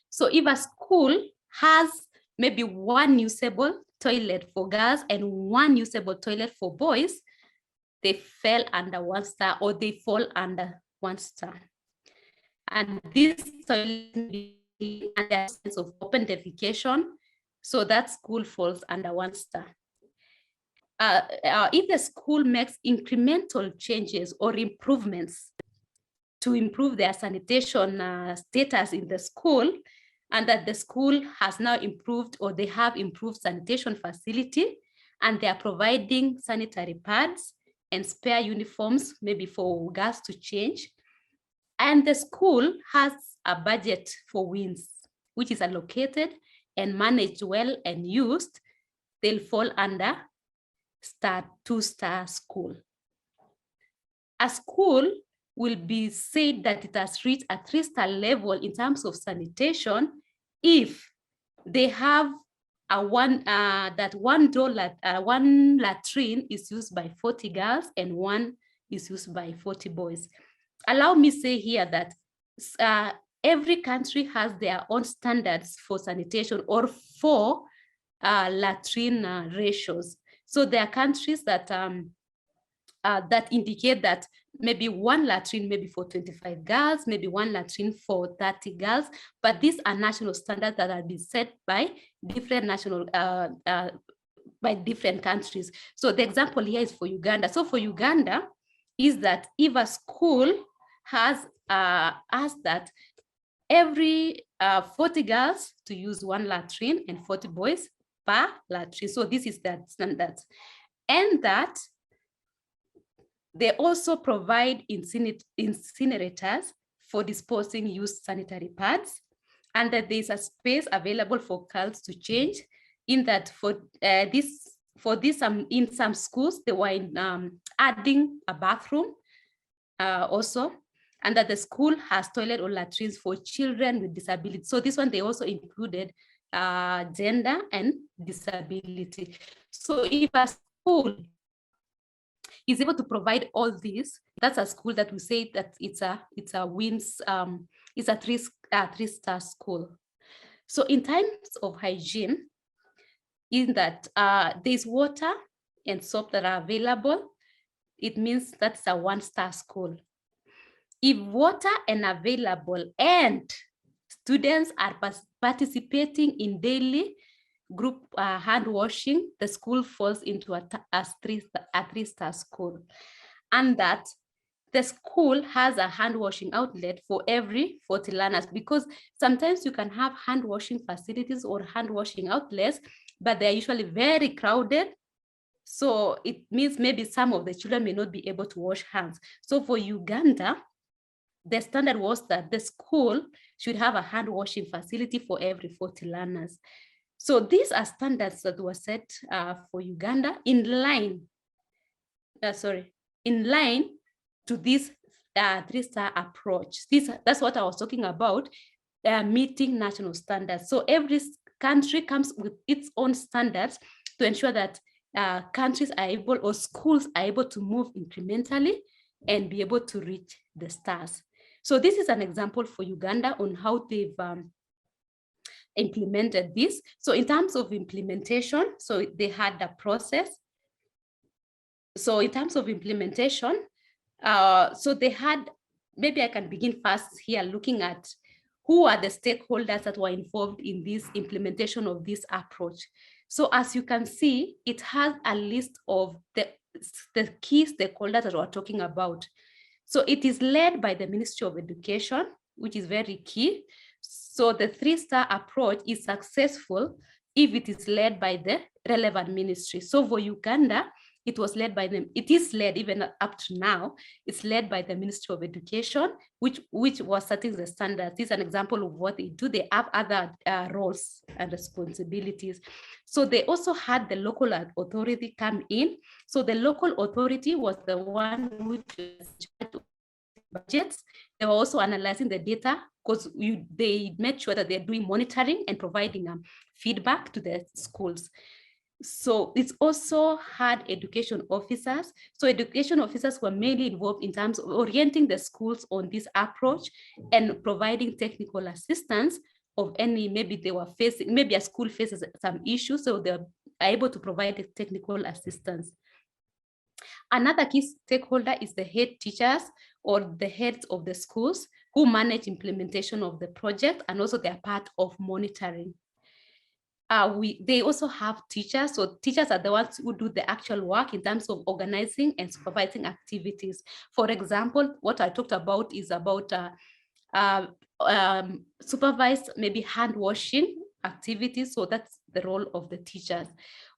So if a school has maybe 1 usable toilet for girls and 1 usable toilet for boys, they fell under 1 star, or they fall under 1 star. And this toilet under sense of open defecation, so that school falls under 1 star. If the school makes incremental changes or improvements to improve their sanitation status in the school, and that the school has now improved, or they have improved sanitation facility, and they are providing sanitary pads and spare uniforms, maybe for girls to change. And the school has a budget for WINS, which is allocated and managed well and used, they'll fall under 2-star school. A school will be said that it has reached a 3-star level in terms of sanitation if they have one latrine is used by 40 girls and 1 is used by 40 boys. Allow me say here that every country has their own standards for sanitation or for latrine ratios. So there are countries that that indicate that maybe 1 latrine maybe for 25 girls, maybe 1 latrine for 30 girls, but these are national standards that have been set by different by different countries. So the example here is for Uganda. So for Uganda is that if a school has asked that every 40 girls to use 1 latrine and 40 boys per latrine. So this is that standard. And that they also provide incinerators for disposing used sanitary pads, and that there's a space available for girls to change. In that for this in some schools they were adding a bathroom also, and that the school has toilet or latrines for children with disabilities. So this one they also included gender and disability. So if a school is able to provide all these, that's a school that we say that it's a WINS, it's a 3-star school. So in terms of hygiene, in that there's water and soap that are available, it means that's a 1-star school. If water is available and students are participating in daily group hand washing, the school falls into a 3-star school. And that the school has a hand washing outlet for every 40 learners, because sometimes you can have hand washing facilities or hand washing outlets, but they're usually very crowded. So it means maybe some of the children may not be able to wash hands. So for Uganda, the standard was that the school should have a hand washing facility for every 40 learners. So these are standards that were set for Uganda in line to this 3-star approach. That's what I was talking about, meeting national standards. So every country comes with its own standards to ensure that countries are able, or schools are able to move incrementally and be able to reach the stars. So this is an example for Uganda on how they've implemented this. So in terms of implementation, so they had a process. So in terms of implementation, so they had, maybe I can begin first here looking at who are the stakeholders that were involved in this implementation of this approach. So as you can see, it has a list of the key stakeholders that we're talking about. So it is led by the Ministry of Education, which is very key. So the 3-star approach is successful if it is led by the relevant ministry. So for Uganda, it was led by them. It is led even up to now. It's led by the Ministry of Education, which was setting the standards. This is an example of what they do. They have other roles and responsibilities. So they also had the local authority come in. So the local authority was the one which budgets. They were also analyzing the data because they made sure that they're doing monitoring and providing feedback to the schools. So it's also had education officers. So education officers were mainly involved in terms of orienting the schools on this approach and providing technical assistance of any, maybe they were facing, maybe a school faces some issues, so they're able to provide the technical assistance. Another key stakeholder is the head teachers or the heads of the schools who manage implementation of the project, and also they're part of monitoring. They also have teachers. So teachers are the ones who do the actual work in terms of organizing and supervising activities. For example, what I talked about is about supervised maybe hand washing activities. So that's the role of the teachers.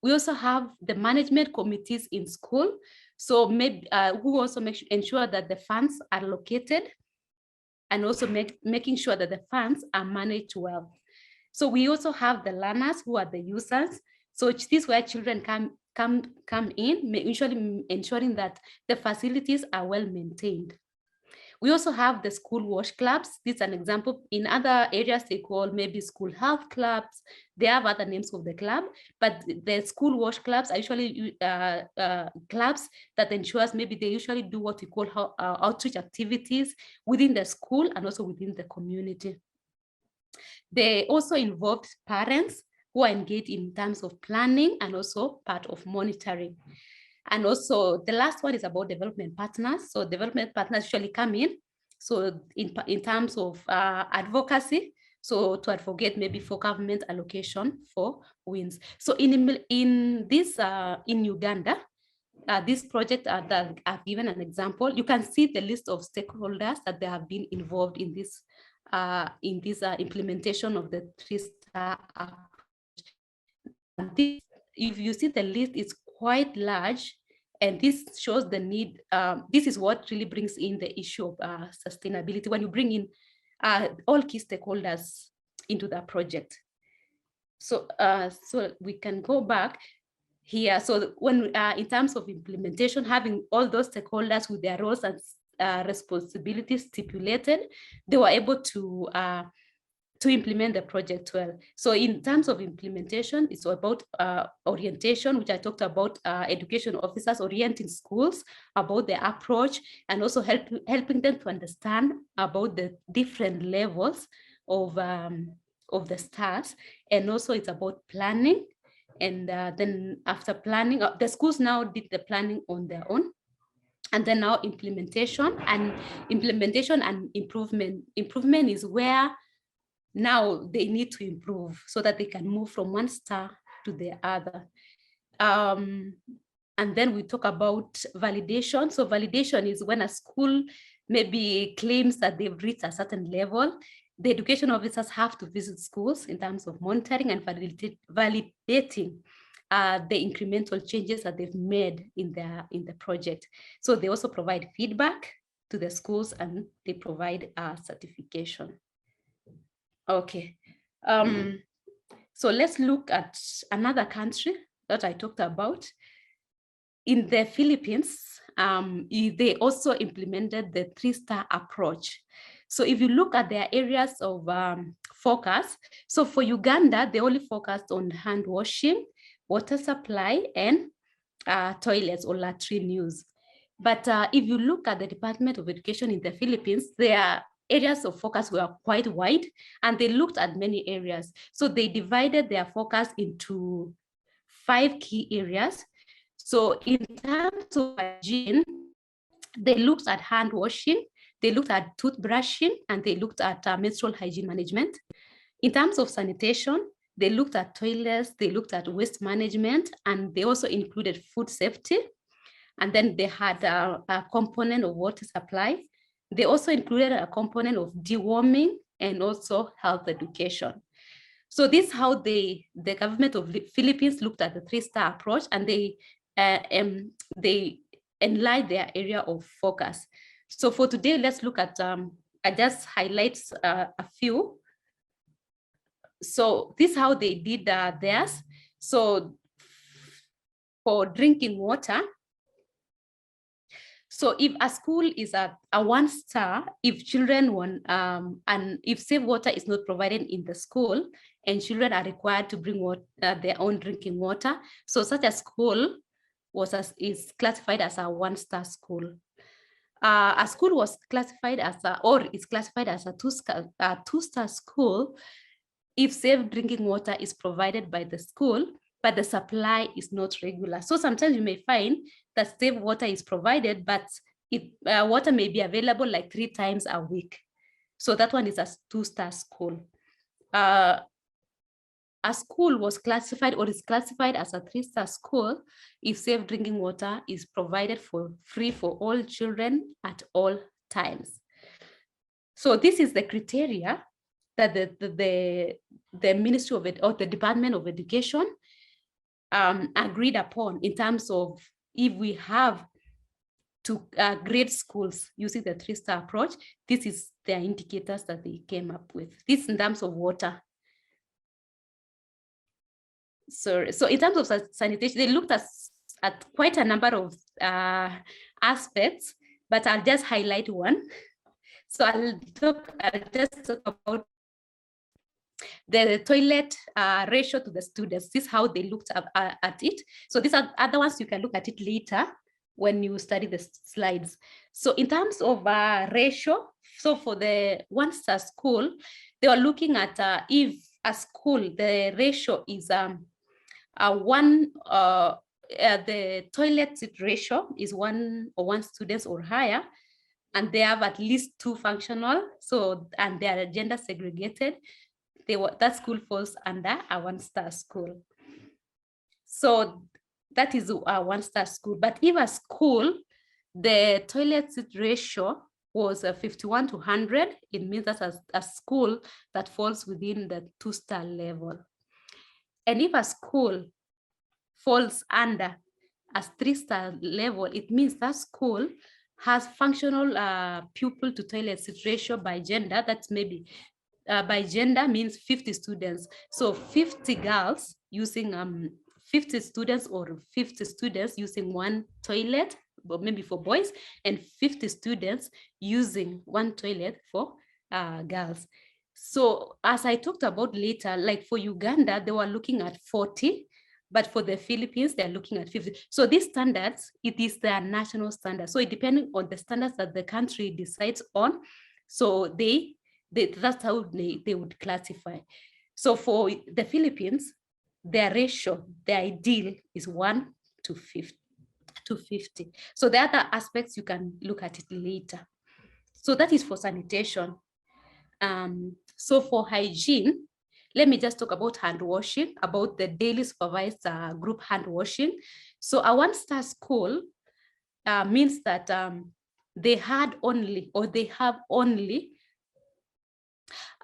We also have the management committees in school. So maybe who also ensure that the funds are located and also making sure that the funds are managed well. So we also have the learners who are the users. So this is where children come in, usually ensuring that the facilities are well maintained. We also have the school wash clubs. This is an example. In other areas, they call maybe school health clubs. They have other names of the club, but the school wash clubs are usually clubs that ensures maybe they usually do what we call outreach activities within the school and also within the community. They also involved parents who are engaged in terms of planning and also part of monitoring. And also the last one is about development partners. So development partners usually come in. So in terms of advocacy, so to advocate maybe for government allocation for wins. So in Uganda, this project that I've given an example, you can see the list of stakeholders that they have been involved in this implementation of the 3-star approach. If you see the list, it's quite large, and this shows the need. This is what really brings in the issue of sustainability when you bring in all key stakeholders into the project. So, so we can go back here. So when in terms of implementation, having all those stakeholders with their roles and responsibilities stipulated, they were able to implement the project well. So in terms of implementation, it's about orientation, which I talked about, education officers orienting schools about the approach and also helping them to understand about the different levels of the stars. And also it's about planning. And then after planning, the schools now did the planning on their own. And then now implementation and improvement. Improvement is where now they need to improve so that they can move from one star to the other. And then we talk about validation. So validation is when a school maybe claims that they've reached a certain level. The education officers have to visit schools in terms of monitoring and validating the incremental changes that they've made in the project. So they also provide feedback to the schools and they provide certification. Okay, so let's look at another country that I talked about. In the Philippines, they also implemented the 3-star approach. So if you look at their areas of focus, so for Uganda, they only focused on hand washing, water supply, and toilets or latrine use. But if you look at the Department of Education in the Philippines, their areas of focus were quite wide and they looked at many areas. So they divided their focus into 5 key areas. So in terms of hygiene, they looked at hand washing, they looked at toothbrushing, and they looked at menstrual hygiene management. In terms of sanitation, they looked at toilets, they looked at waste management, and they also included food safety. And then they had a component of water supply. They also included a component of deworming and also health education. So this is how the government of the Philippines looked at the 3-star approach, and they enlarged their area of focus. So for today, let's look at, I just highlight a few. So this is how they did theirs. So for drinking water, so if a school is at a 1-star, if children want, and if safe water is not provided in the school, and children are required to bring water, their own drinking water, so such a school is classified as a 1-star school. A school was classified as is classified as a 2-star school if safe drinking water is provided by the school, but the supply is not regular. So sometimes you may find that safe water is provided, but water may be available like 3 times a week. So that one is a 2-star school. A school was classified or is classified as a 3-star school if safe drinking water is provided for free for all children at all times. So this is the criteria that the Ministry of or the Department of Education agreed upon in terms of if we have to grade schools using the 3-star approach. This is their indicators that they came up with. This in terms of water. So in terms of sanitation, they looked at quite a number of aspects, but I'll just highlight one. So I'll just talk about the toilet ratio to the students. This is how they looked at it. So these are other ones, you can look at it later when you study the slides. So in terms of ratio, so for the 1-star school, they were looking at if a school, the ratio is the toilet seat ratio is 1 or 1 students or higher, and they have at least 2 functional, so, and they are gender segregated, that school falls under a 1-star school. So that is a 1-star school. But if a school, the toilet seat ratio was 51 to 100, it means that's a school that falls within the 2-star level. And if a school falls under a 3-star level, it means that school has functional pupil to toilet seat ratio by gender. That's maybe by gender means 50 students. So 50 girls using 50 students or 50 students using 1 toilet, but maybe for boys, and 50 students using 1 toilet for girls. So as I talked about later, like for Uganda, they were looking at 40, but for the Philippines, they're looking at 50. So these standards, it is their national standard. So it depends on the standards that the country decides on. So that's how they would classify. So for the Philippines, their ratio, their ideal is 1 to 50. So the other aspects, you can look at it later. So that is for sanitation. So for hygiene, let me just talk about hand washing, about the daily supervised group hand washing. So a 1-star school means that they had only, or they have only,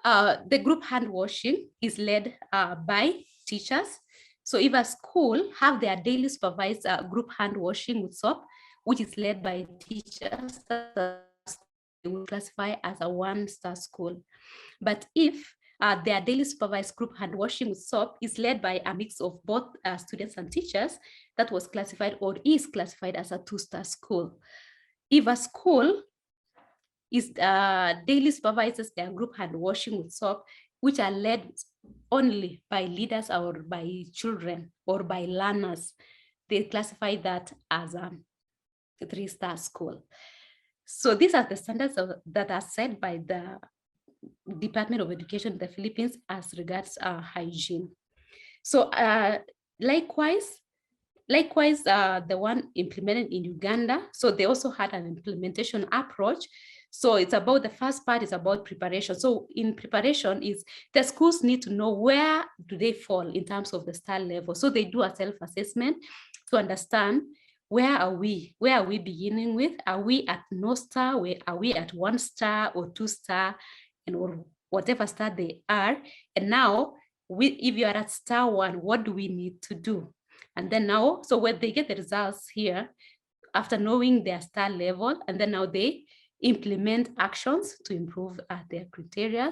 the group hand washing is led by teachers. So if a school have their daily supervised group hand washing with soap, which is led by teachers, they will classify as a 1-star school. But if their daily supervised group hand washing with soap is led by a mix of both students and teachers, that was classified or is classified as a 2-star school. If a school is daily supervises their group hand washing with soap, which are led only by leaders or by children or by learners, they classify that as a 3-star school. So these are the standards that are set by the Department of Education in the Philippines as regards hygiene. So likewise, Likewise, the one implemented in Uganda, so they also had an implementation approach. So it's about, the first part is about preparation. So in preparation is the schools need to know where do they fall in terms of the star level. So they do a self-assessment to understand where are we beginning with? Are we at no star? Are we at 1 star or 2 star, and or whatever star they are? And now, if you are at star 1, what do we need to do? And then now, so when they get the results here, after knowing their star level, and then now they implement actions to improve their criteria.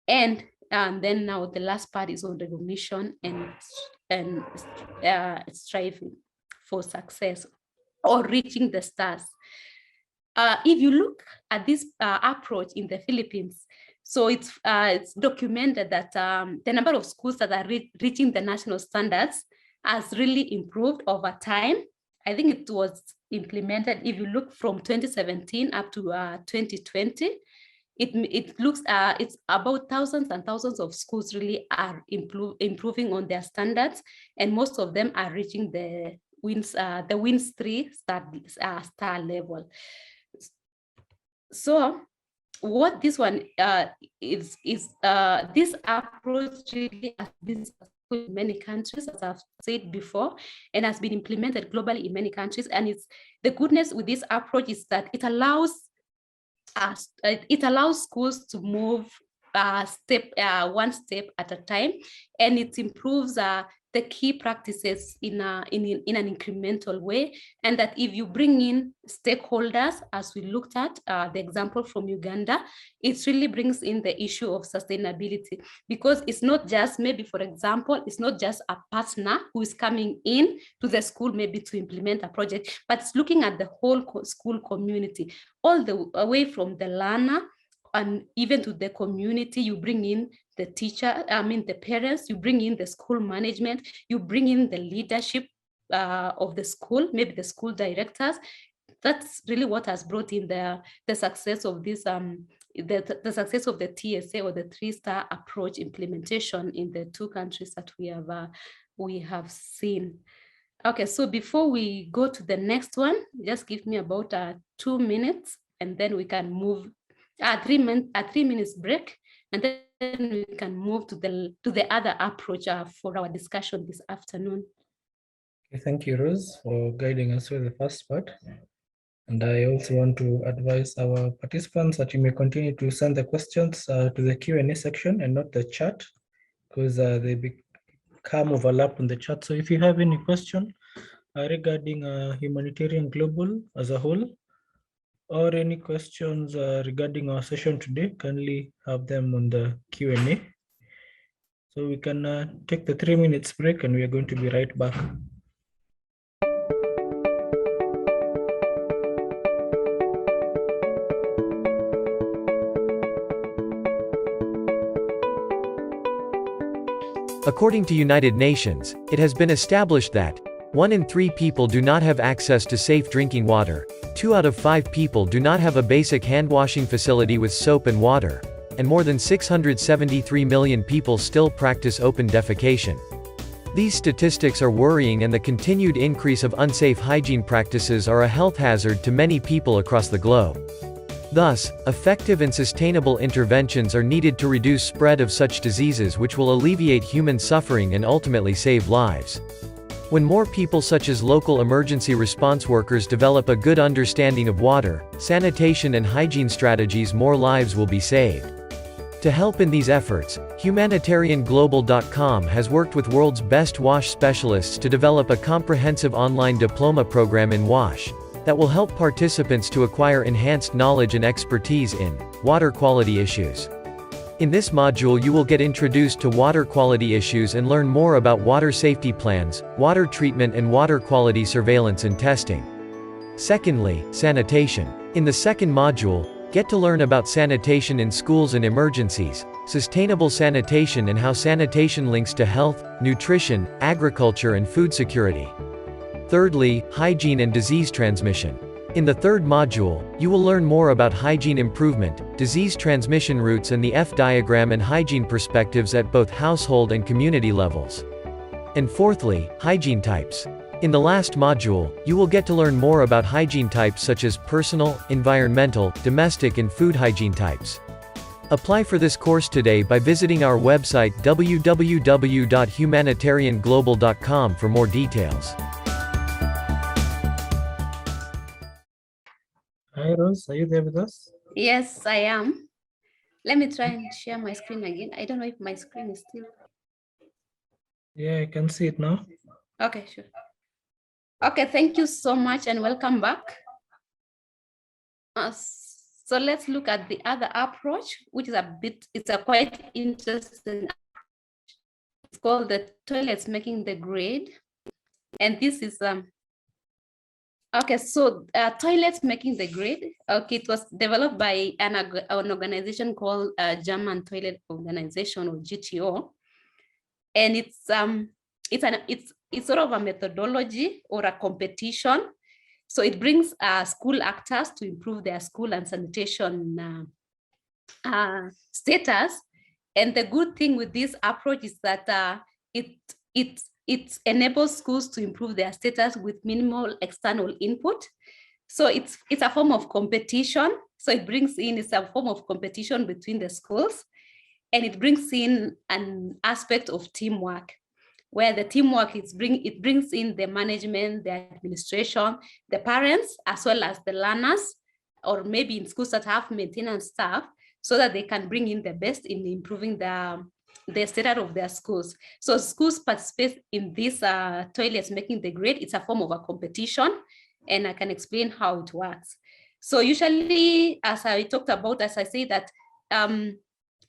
And then now the last part is on recognition and striving for success or reaching the stars. If you look at this approach in the Philippines, so it's documented that the number of schools that are reaching the national standards has really improved over time. I think it was implemented, if you look from 2017 up to 2020, it looks, it's about thousands and thousands of schools really are improving on their standards, and most of them are reaching the WINS 3 star level. So what this one is this approach really has been in many countries, as I've said before, and has been implemented globally in many countries. And it's the goodness with this approach is that it allows schools to move one step at a time, and it improves the key practices in an incremental way. And that if you bring in stakeholders, as we looked at the example from Uganda, it really brings in the issue of sustainability, because it's not just, maybe for example, it's not just a partner who is coming in to the school maybe to implement a project, but it's looking at the whole school community, all the way from the learner and even to the community. You bring in the teacher, the parents, you bring in the school management, you bring in the leadership of the school, maybe the school directors. That's really what has brought in the success of this, the success of the TSA, or the 3-star approach implementation in the 2 countries that we have seen. Okay, so before we go to the next one, just give me about 2 minutes, and then we can move a 3 minutes break, and then we can move to the other approach for our discussion this afternoon.
Okay, thank you, Rose, for guiding us through the first part. And I also want to advise our participants that you may continue to send the questions to the Q&A section and not the chat, because they become overlapped in the chat. So if you have any question regarding Humanitarian Global as a whole, or any questions regarding our session today, kindly have them on the Q&A. So we can take the 3 minutes break, and we are going to be right back.
According to United Nations, it has been established that 1 in 3 people do not have access to safe drinking water, 2 out of 5 people do not have a basic hand-washing facility with soap and water, and more than 673 million people still practice open defecation. These statistics are worrying, and the continued increase of unsafe hygiene practices are a health hazard to many people across the globe. Thus, effective and sustainable interventions are needed to reduce spread of such diseases, which will alleviate human suffering and ultimately save lives. When more people such as local emergency response workers develop a good understanding of water, sanitation and hygiene strategies, more lives will be saved. To help in these efforts, HumanitarianGlobal.com has worked with world's best WASH specialists to develop a comprehensive online diploma program in WASH that will help participants to acquire enhanced knowledge and expertise in water quality issues. In this module, you will get introduced to water quality issues and learn more about water safety plans, water treatment and water quality surveillance and testing. Secondly, sanitation. In the second module, get to learn about sanitation in schools and emergencies, sustainable sanitation and how sanitation links to health, nutrition, agriculture and food security. Thirdly, hygiene and disease transmission. In the third module, you will learn more about hygiene improvement, disease transmission routes and the F-diagram and hygiene perspectives at both household and community levels. And fourthly, hygiene types. In the last module, you will get to learn more about hygiene types such as personal, environmental, domestic and food hygiene types. Apply for this course today by visiting our website www.humanitarianglobal.com for more details.
Hi, Rose, are you there with us?
Yes, I am. Let me try and share my screen again. I don't know if my screen is still.
Yeah, I can see it now.
Okay, sure. Okay, thank you so much and welcome back. So let's look at the other approach, which is it's a quite interesting. It's called the toilets making the grade. And this is, okay, so toilets making the grade. Okay, it was developed by an organization called German Toilet Organization, or GTO. And it's sort of a methodology or a competition. So it brings school actors to improve their school and sanitation status. And the good thing with this approach is that it enables schools to improve their status with minimal external input. So it's a form of competition. So it's a form of competition between the schools, and it brings in an aspect of teamwork, where the teamwork it brings in the management, the administration, the parents, as well as the learners, or maybe in schools that have maintenance staff, so that they can bring in the best in improving the status of their schools. So schools participate in this toilets making the grade. It's a form of a competition, and I can explain how it works. So usually, as I talked about, as I say that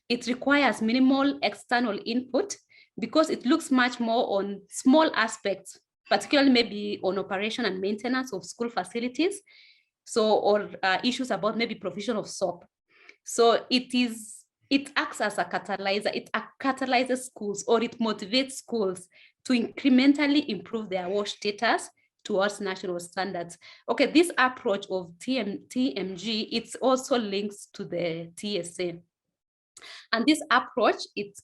it requires minimal external input, because it looks much more on small aspects, particularly maybe on operation and maintenance of school facilities, or issues about maybe provision of soap. So it acts as a catalyzer. It catalyzes schools, or it motivates schools to incrementally improve their WASH status towards national standards. Okay, this approach of TMG, it also links to the TSA. And this approach, it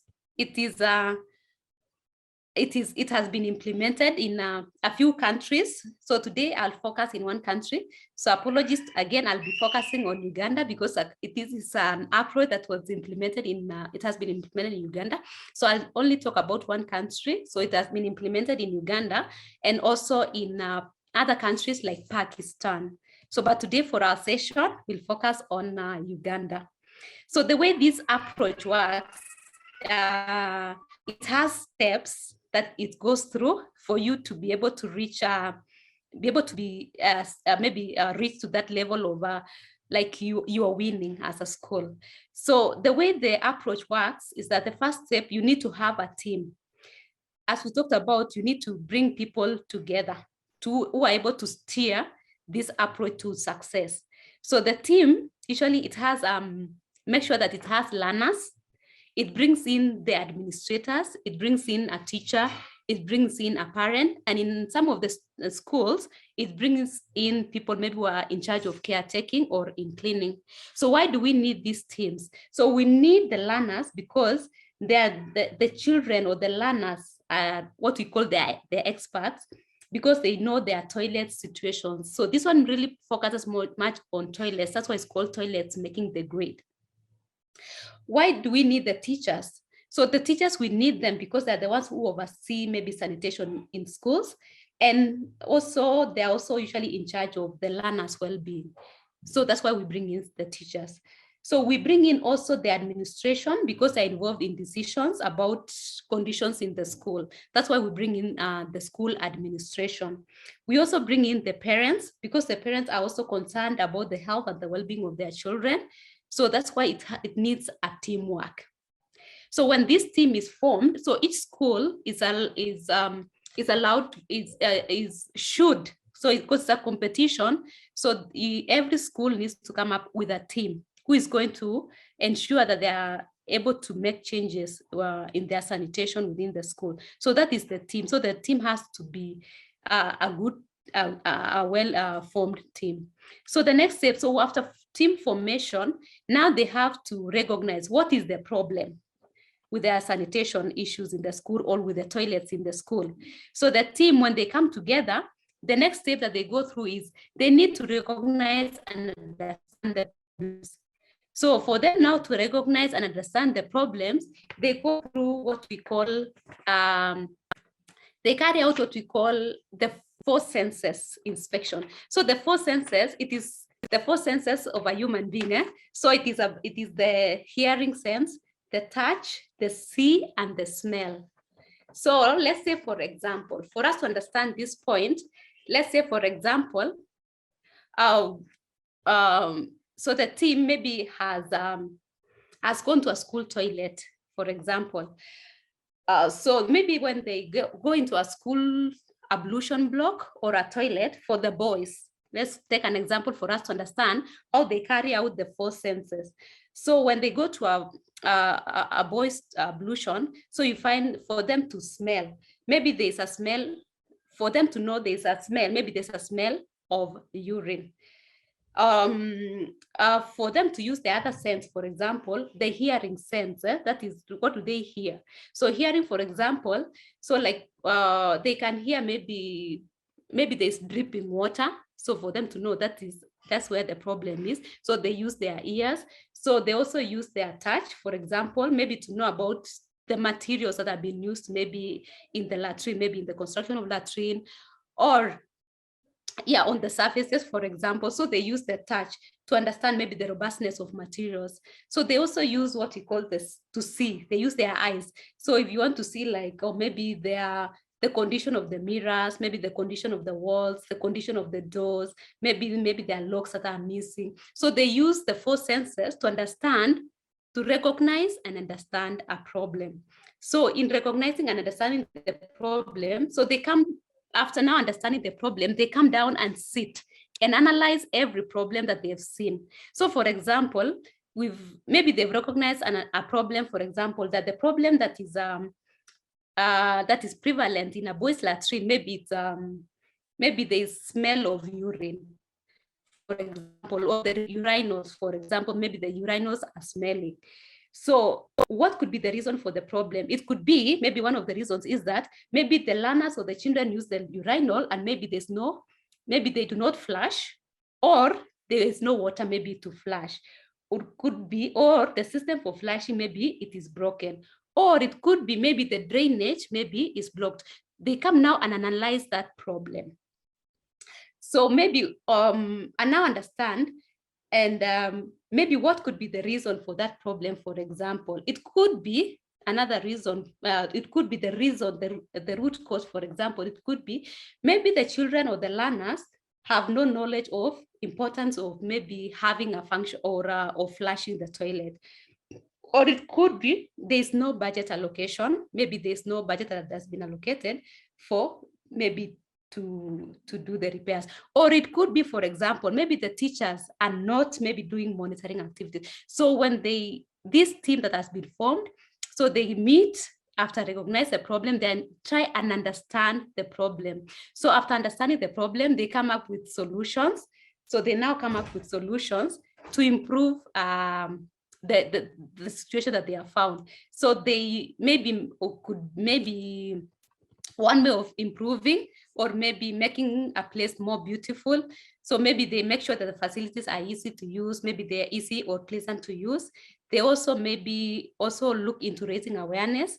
has been implemented in a few countries. So today I'll focus in one country. So apologies, again, I'll be focusing on Uganda, because it is an approach that was implemented it has been implemented in Uganda. So I'll only talk about one country. So it has been implemented in Uganda, and also in other countries like Pakistan. So, but today for our session, we'll focus on Uganda. So the way this approach works, it has steps that it goes through for you to be able to reach, reach to that level of like you are winning as a school. So the way the approach works is that the first step, you need to have a team. As we talked about, you need to bring people together who are able to steer this approach to success. So the team, usually it has, make sure that it has learners. It brings in the administrators, it brings in a teacher, it brings in a parent, and in some of the schools, it brings in people maybe who are in charge of caretaking or in cleaning. So why do we need these teams? So we need the learners because they're the children, or the learners are what we call the experts, because they know their toilet situations. So this one really focuses much on toilets. That's why it's called toilets making the grade. Why do we need the teachers? So the teachers, we need them because they're the ones who oversee maybe sanitation in schools. And also, they're also usually in charge of the learners' well-being. So that's why we bring in the teachers. So we bring in also the administration, because they're involved in decisions about conditions in the school. That's why we bring in the school administration. We also bring in the parents, because the parents are also concerned about the health and the well-being of their children. So that's why it needs a teamwork. So when this team is formed, so each school should, so it goes to a competition. So every school needs to come up with a team who is going to ensure that they are able to make changes in their sanitation within the school. So that is the team. So the team has to be a well-formed team. So the next step, so after team formation, now they have to recognize what is the problem. with their sanitation issues in the school or with the toilets in the school. So the team, when they come together, the next step that they go through is they need to recognize and understand the problems. So for them now to recognize and understand the problems, they go through what we call, they carry out what we call the 4 senses inspection. So the 4 senses, it is the 4 senses of a human being. So it is the hearing sense, the touch, the see, and the smell. So let's say, for example, for us to understand this point, let's say, for example, so the team maybe has gone to a school toilet, for example. So maybe when they go into a school ablution block or a toilet for the boys, let's take an example for us to understand how they carry out the 4 senses. So when they go to a boys ablution, so you find for them to smell, maybe there's a smell, for them to know there's a smell, maybe there's a smell of urine. For them to use the other sense, for example, the hearing sense, that is, what do they hear? So hearing, for example, so like they can hear maybe there's dripping water. So for them to know that's where the problem is. So they use their ears. So they also use their touch, for example, maybe to know about the materials that have been used, maybe in the latrine, maybe in the construction of latrine, or on the surfaces, for example. So they use the touch to understand maybe the robustness of materials. So they also use what we call this to see. They use their eyes. So if you want to see, like, or maybe the condition of the mirrors, maybe the condition of the walls, the condition of the doors, maybe there are locks that are missing. So they use the 4 senses to understand, to recognize and understand a problem. So in recognizing and understanding the problem, so they come, after now understanding the problem, they come down and sit and analyze every problem that they've seen. So for example, maybe they've recognized a problem, for example, that the problem that is prevalent in a boys' latrine, maybe there's smell of urine, for example, or the urinals, for example, maybe the urinals are smelling. So what could be the reason for the problem? It could be, maybe one of the reasons is that maybe the learners or the children use the urinal and maybe they do not flush, or there is no water maybe to flush. Or could be, or the system for flushing, maybe it is broken. Or it could be maybe the drainage maybe is blocked. They come now and analyze that problem. So maybe I now understand, and maybe what could be the reason for that problem, for example. It could be another reason, it could be the reason, the root cause, for example. It could be maybe the children or the learners have no knowledge of importance of maybe having a function or flushing the toilet. Or it could be there's no budget allocation. Maybe there's no budget that has been allocated for maybe to do the repairs. Or it could be, for example, maybe the teachers are not maybe doing monitoring activities. So when this team that has been formed, so they meet after recognize the problem, then try and understand the problem. So after understanding the problem, they come up with solutions. So they now come up with solutions to improve the situation that they have found. So they maybe one way of improving, or maybe making a place more beautiful. So maybe they make sure that the facilities are easy to use, maybe they're easy or pleasant to use. They also maybe look into raising awareness.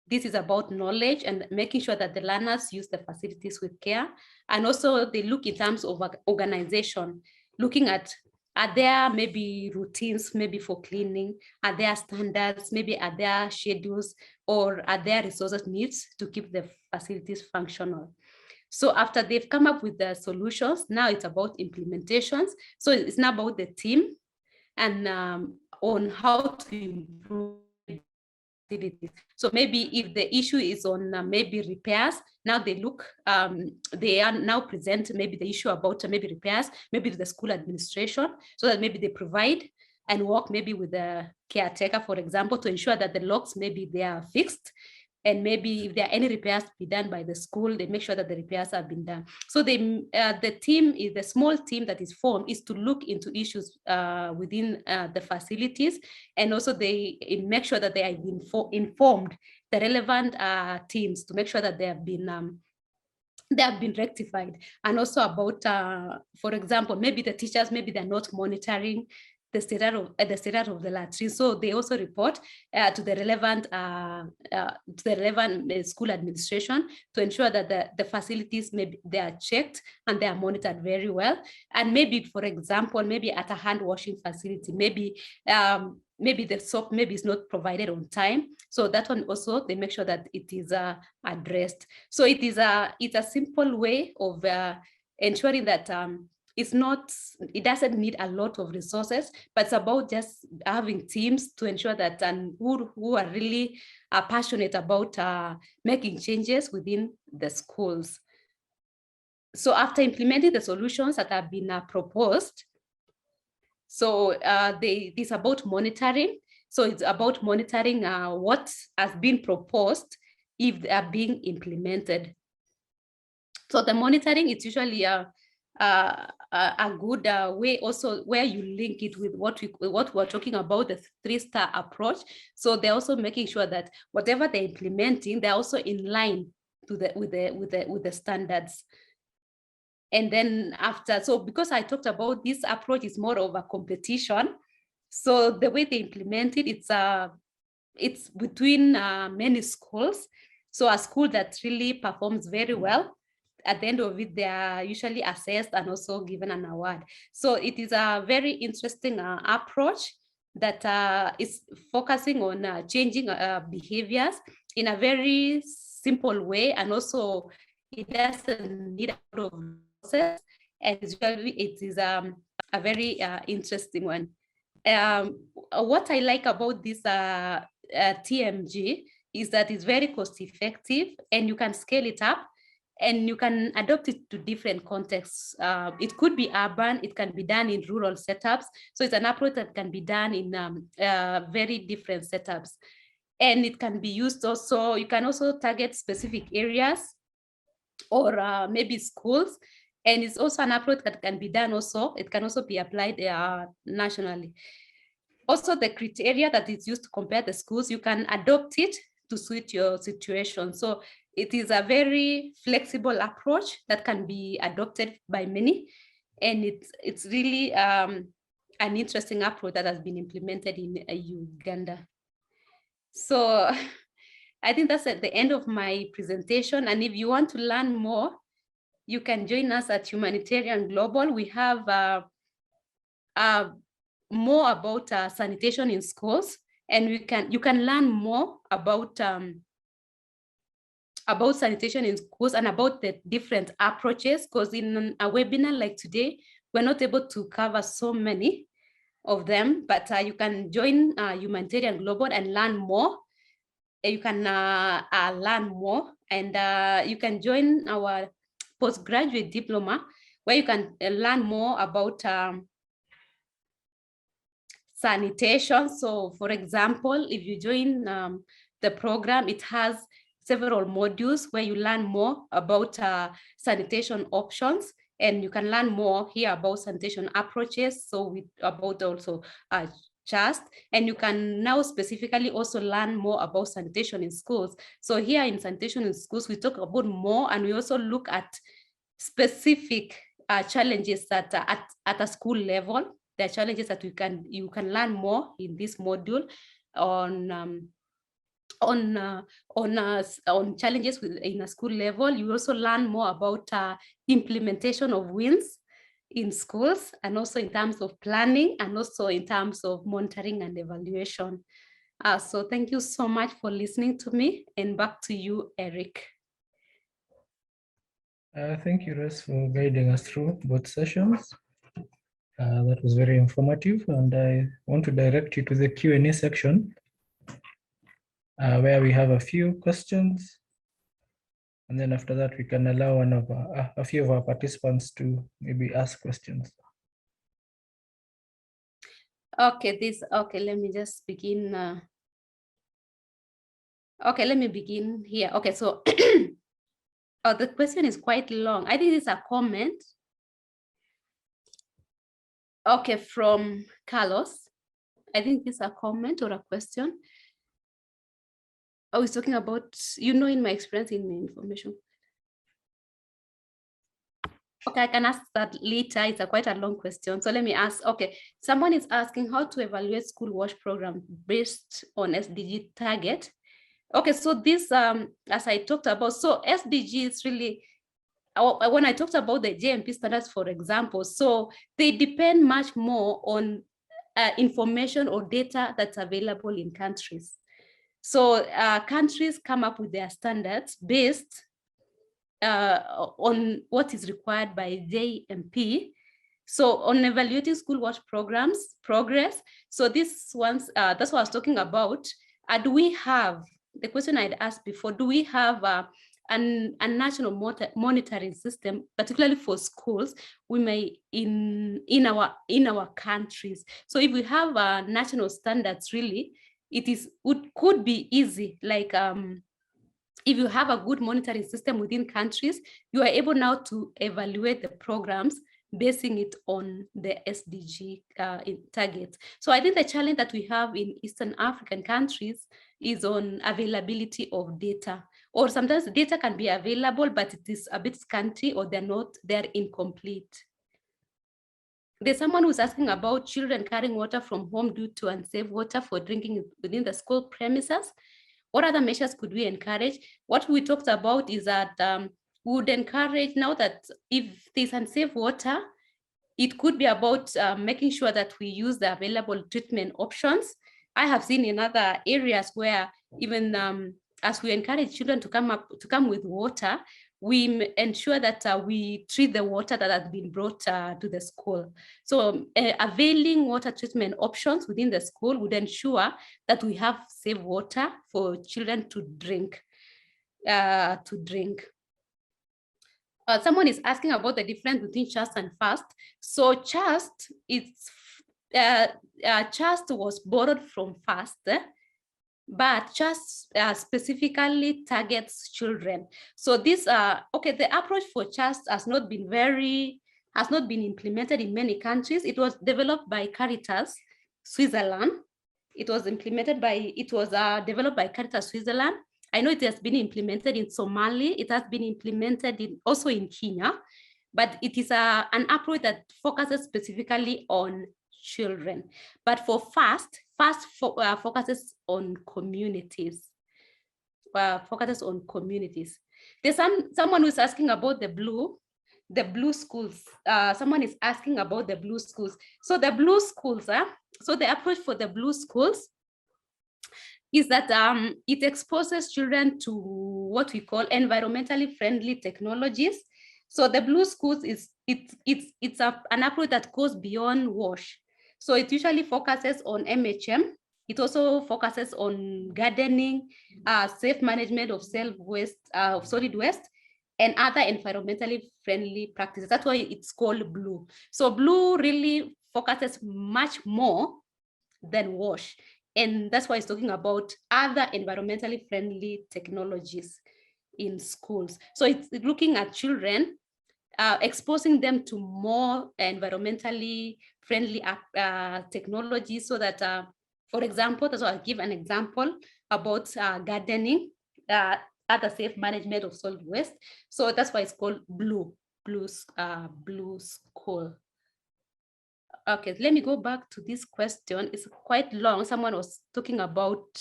This is about knowledge and making sure that the learners use the facilities with care. And also they look in terms of organization, looking at, are there maybe routines maybe for cleaning? Are there standards? Maybe are there schedules, or are there resources needs to keep the facilities functional? So after they've come up with the solutions, now it's about implementations. So it's now about the team and on how to improve activities. So maybe if the issue is on maybe repairs, now they look, they are now present maybe the issue about maybe repairs, maybe to the school administration, so that maybe they provide and work maybe with the caretaker, for example, to ensure that the locks maybe they are fixed, And maybe if there are any repairs to be done by the school, they make sure that the repairs have been done. So the team is the small team that is formed is to look into issues within the facilities, and also they make sure that they have been informed the relevant teams to make sure that they have been rectified. And also about, for example, maybe the teachers, maybe they're not monitoring the status of the latrine, so they also report to the relevant school administration to ensure that the facilities, maybe they are checked and they are monitored very well. And maybe, for example, maybe at a hand washing facility, maybe the soap maybe is not provided on time, so that one also they make sure that it is addressed. So it's a simple way of ensuring that it doesn't need a lot of resources, but it's about just having teams to ensure that who are really passionate about making changes within the schools. So after implementing the solutions that have been proposed, so it's about monitoring. So it's about monitoring what has been proposed if they are being implemented. So the monitoring is usually a good way also where you link it with what we're talking about, the 3-star approach. So they're also making sure that whatever they're implementing, they're also in line with the standards. And then after, so because I talked about this approach is more of a competition, so the way they implement it, it's between many schools. So a school that really performs very well, at the end of it, they are usually assessed and also given an award. So it is a very interesting approach that is focusing on changing behaviors in a very simple way, and also it doesn't need a lot of process, and usually it is a very interesting one. What I like about this TMG is that it's very cost effective, and you can scale it up and you can adopt it to different contexts. It could be urban, it can be done in rural setups. So it's an approach that can be done in very different setups. And it can be used also, you can also target specific areas or maybe schools. And it's also an approach that can be done also, it can also be applied nationally. Also, the criteria that is used to compare the schools, you can adopt it to suit your situation. So it is a very flexible approach that can be adopted by many. And it's really an interesting approach that has been implemented in Uganda. So I think that's at the end of my presentation. And if you want to learn more, you can join us at Humanitarian Global. We have more about sanitation in schools, and you can learn more about sanitation in schools and about the different approaches, because in a webinar like today, we're not able to cover so many of them, but you can join Humanitarian Global and learn more. You can learn more, and you can join our postgraduate diploma, where you can learn more about sanitation. So for example, if you join the program, it has several modules where you learn more about sanitation options, and you can learn more here about sanitation approaches, so about also just, and you can now specifically also learn more about sanitation in schools. So here in sanitation in schools, we talk about more, and we also look at specific challenges that at a school level. There are challenges that you can learn more in this module on challenges in a school level. You also learn more about implementation of wins in schools, and also in terms of planning, and also in terms of monitoring and evaluation. So thank you so much for listening to me, and back to you, Eric.
Thank you, Ros, for guiding us through both sessions. That was very informative, and I want to direct you to the Q&A section, where we have a few questions, and then after that we can allow a few of our participants to maybe ask questions.
Okay, let me just begin. Okay, let me begin here. Okay, so the question is quite long. I think it's a comment. Okay, from Carlos. I think it's a comment or a question. I was talking about, in my experience in information. Okay, I can ask that later. It's quite a long question. So let me ask, okay, someone is asking how to evaluate school WASH program based on SDG target. Okay, so this, as I talked about, so SDG is really, when I talked about the JMP standards, for example, so they depend much more on information or data that's available in countries. So countries come up with their standards based on what is required by JMP. So on evaluating school WASH programs progress. So this one's that's what I was talking about. Do we have, the question I'd asked before, do we have a national monitoring system, particularly for schools? We may in our countries. So if we have national standards, really, could be easy. Like if you have a good monitoring system within countries, you are able now to evaluate the programs basing it on the SDG targets. So I think the challenge that we have in Eastern African countries is on availability of data, or sometimes data can be available, but it is a bit scanty, or they're incomplete. There's someone who's asking about children carrying water from home due to unsafe water for drinking within the school premises. What other measures could we encourage? What we talked about is that we would encourage, now that if there's unsafe water, it could be about making sure that we use the available treatment options. I have seen in other areas where even as we encourage children to come with water, we ensure that we treat the water that has been brought to the school. So availing water treatment options within the school would ensure that we have safe water for children to drink. Someone is asking about the difference between CHAST and FAST. So CHAST was borrowed from FAST, but CHAST specifically targets children. So this, okay, the approach for CHAST has not been implemented in many countries. It was developed by Caritas, Switzerland. It was developed by Caritas, Switzerland. I know it has been implemented in Somalia. It has been implemented also in Kenya, but it is an approach that focuses specifically on children. But for FAST focuses on communities. There's someone who's asking about the blue schools. Someone is asking about the blue schools. So the blue schools, so the approach for the blue schools is that it exposes children to what we call environmentally friendly technologies. So the blue schools it's an approach that goes beyond WASH. So it usually focuses on MHM. It also focuses on gardening, safe management of solid waste, and other environmentally friendly practices. That's why it's called blue. So blue really focuses much more than WASH. And that's why it's talking about other environmentally friendly technologies in schools. So it's looking at children, exposing them to more environmentally friendly technologies, so that, for example, that's why I'll give an example about gardening, other safe management of solid waste. So that's why it's called blue school. Okay, let me go back to this question. It's quite long. Someone was talking about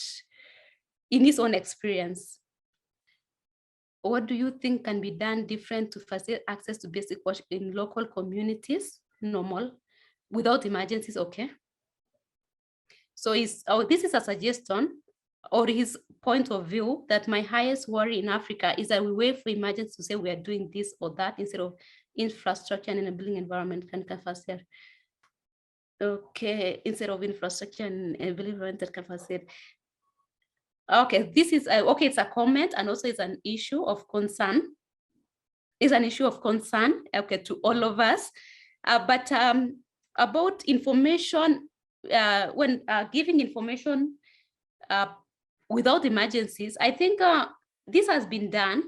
in his own experience. What do you think can be done different to facilitate access to basic WASH in local communities, normal, without emergencies? Okay. So this is a suggestion, or his point of view, that my highest worry in Africa is that we wait for emergency to say we are doing this or that instead of infrastructure and enabling environment can facilitate. Okay, instead of infrastructure and environment that can facilitate. Okay, this is okay. It's a comment, and also it's an issue of concern. It's an issue of concern, okay, to all of us. But about information, when giving information without emergencies, I think this has been done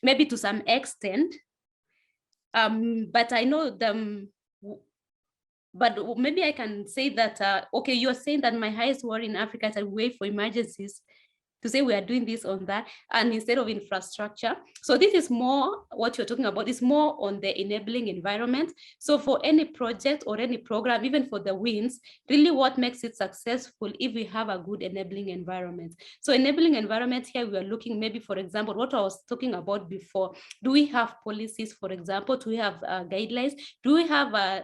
maybe to some extent, but I know them. But maybe I can say that, okay, you're saying that my highest worry in Africa is a way for emergencies to say we are doing this on that, and instead of infrastructure. So this is more what you're talking about, is more on the enabling environment. So for any project or any program, even for the wins, really what makes it successful if we have a good enabling environment. So enabling environment here, we are looking maybe, for example, what I was talking about before. Do we have policies, for example? Do we have guidelines? Do we have a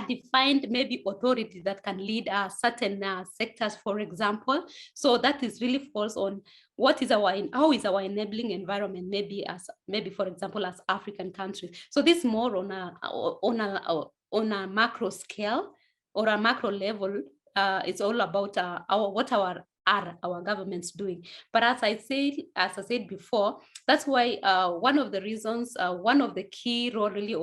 defined maybe authority that can lead certain sectors, for example? So that is really falls on what is how is our enabling environment, maybe for example, as African countries. So this more on a macro scale or a macro level. It's all about what our governments doing. But as I said before, that's why one of the reasons, one of the key role really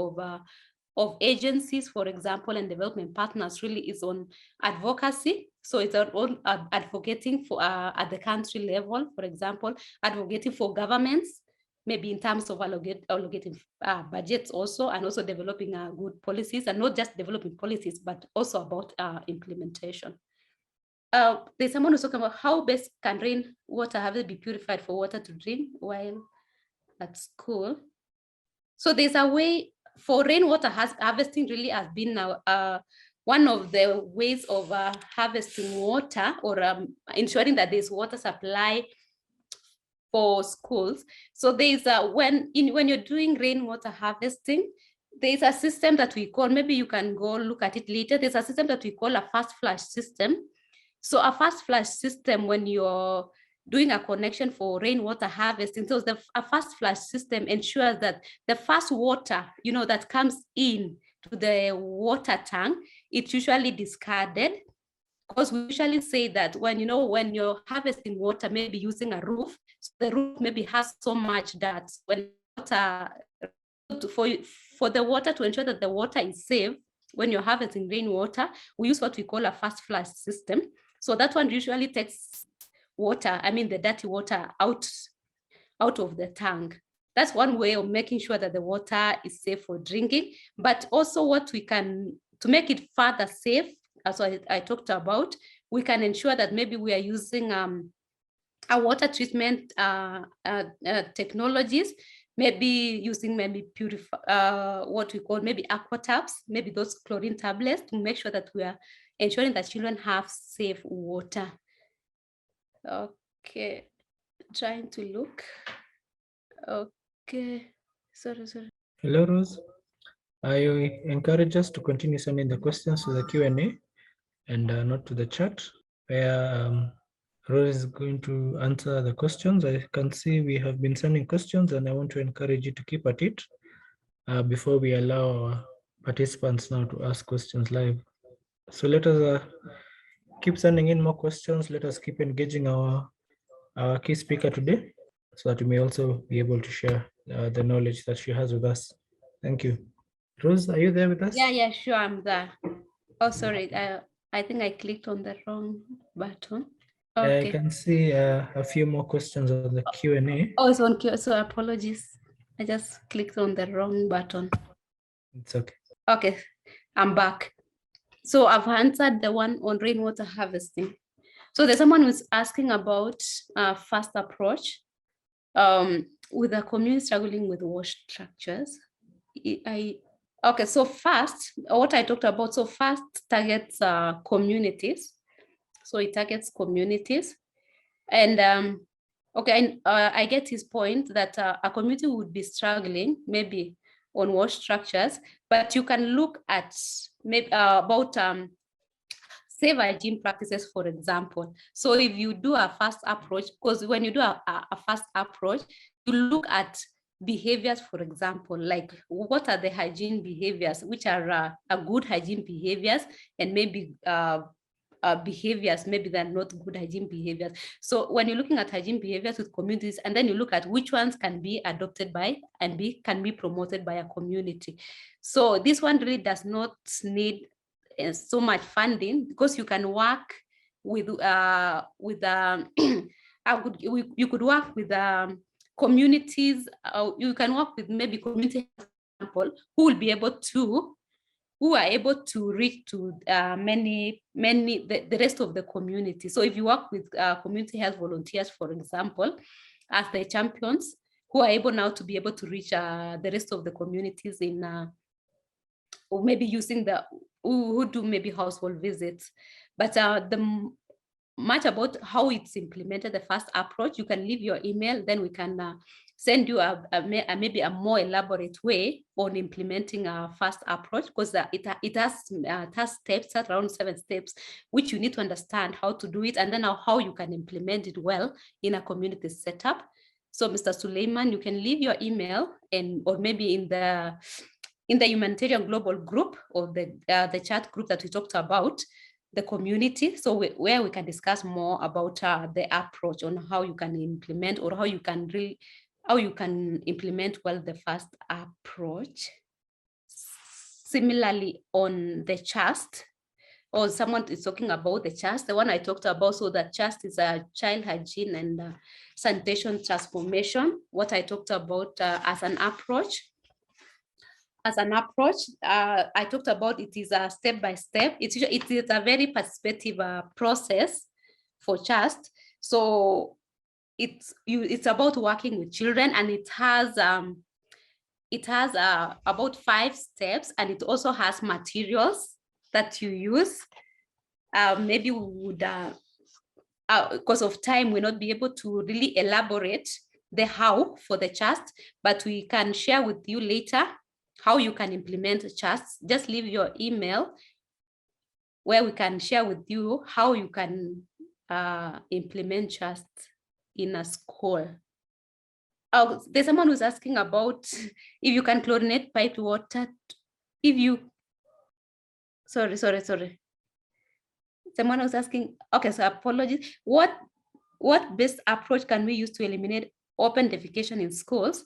of agencies, for example, and development partners really is on advocacy. So it's on advocating for at the country level, for example, advocating for governments, maybe in terms of allocating budgets also, and also developing good policies, and not just developing policies, but also about implementation. There's someone who's talking about how best can rainwater harvest be purified for water to drink while at school. So there's a way for rainwater harvesting, really has been one of the ways of harvesting water, or ensuring that there's water supply for schools. So there's when you're doing rainwater harvesting, there's a system that we call, maybe you can go look at it later, there's a system that we call a fast flush system. So a fast flush system, when you're doing a connection for rainwater harvesting, so a fast flush system ensures that the first water, that comes in to the water tank, it's usually discarded, because we usually say that when you're harvesting water, maybe using a roof, so the roof maybe has so much dirt. When water, for the water, to ensure that the water is safe, when you're harvesting rainwater, we use what we call a fast flush system. So that one usually takes water, the dirty water out of the tank. That's one way of making sure that the water is safe for drinking. But also what we can, to make it further safe, as I talked about, we can ensure that maybe we are using a water treatment technologies, maybe using what we call maybe aqua taps, maybe those chlorine tablets, to make sure that we are ensuring that children have safe water. Okay, trying to look. Okay, sorry.
Hello, Rose. I encourage us to continue sending the questions to the Q&A and not to the chat, where Rose is going to answer the questions. I can see we have been sending questions, and I want to encourage you to keep at it before we allow our participants now to ask questions live. So let us keep sending in more questions. Let us keep engaging our key speaker today, so that we may also be able to share the knowledge that she has with us. Thank you. Rose, are you there with us?
Yeah, sure, I'm there. Oh, sorry, I think I clicked on the wrong button. Okay.
I can see a few more questions on the Q&A.
Oh, it's on Q, so apologies. I just clicked on the wrong button.
It's okay.
Okay, I'm back. So I've answered the one on rainwater harvesting. So there's someone who's asking about fast approach with a community struggling with WASH structures. Okay, so fast, what I talked about, so fast targets communities. So it targets communities. And okay, I get his point that a community would be struggling maybe on WASH structures, but you can look at maybe about safe hygiene practices, for example. So if you do a fast approach, because when you do a fast approach, you look at behaviors, for example, like what are the hygiene behaviors, which are good hygiene behaviors, and maybe behaviors, maybe they're not good hygiene behaviors. So when you're looking at hygiene behaviors with communities, and then you look at which ones can be adopted by and can be promoted by a community. So this one really does not need so much funding, because you can work with you could work with communities. You can work with maybe community people who will be able to, who are able to reach to the rest of the community. So if you work with community health volunteers, for example, as the champions, who are able now to be able to reach the rest of the communities in, or maybe using the, who do maybe household visits. But the much about how it's implemented, the first approach, you can leave your email, then we can send you maybe a more elaborate way on implementing a first approach, because it has steps, around 7 steps, which you need to understand how to do it, and then how you can implement it well in a community setup. So Mr. Suleiman, you can leave your email, and or maybe in the Humanitarian Global group, or the chat group that we talked about, the community, so where we can discuss more about the approach on how you can implement, or how you can implement well the first approach. Similarly, on the CHAST, or someone is talking about the CHAST, the one I talked about, so that CHAST is a child hygiene and sanitation transformation, what I talked about as an approach. As an approach, I talked about it is a step-by-step. It is a very participative process for CHAST. So it's about working with children, and it has about 5 steps, and it also has materials that you use. Maybe we would, because of time, we'll not be able to really elaborate the how for the CHAST, but we can share with you later how you can implement CHAST. Just leave your email where we can share with you how you can implement CHAST in a school. Oh, there's someone who's asking about if you can chlorinate piped water. If you, sorry. Someone was asking, okay, so apologies. What best approach can we use to eliminate open defecation in schools?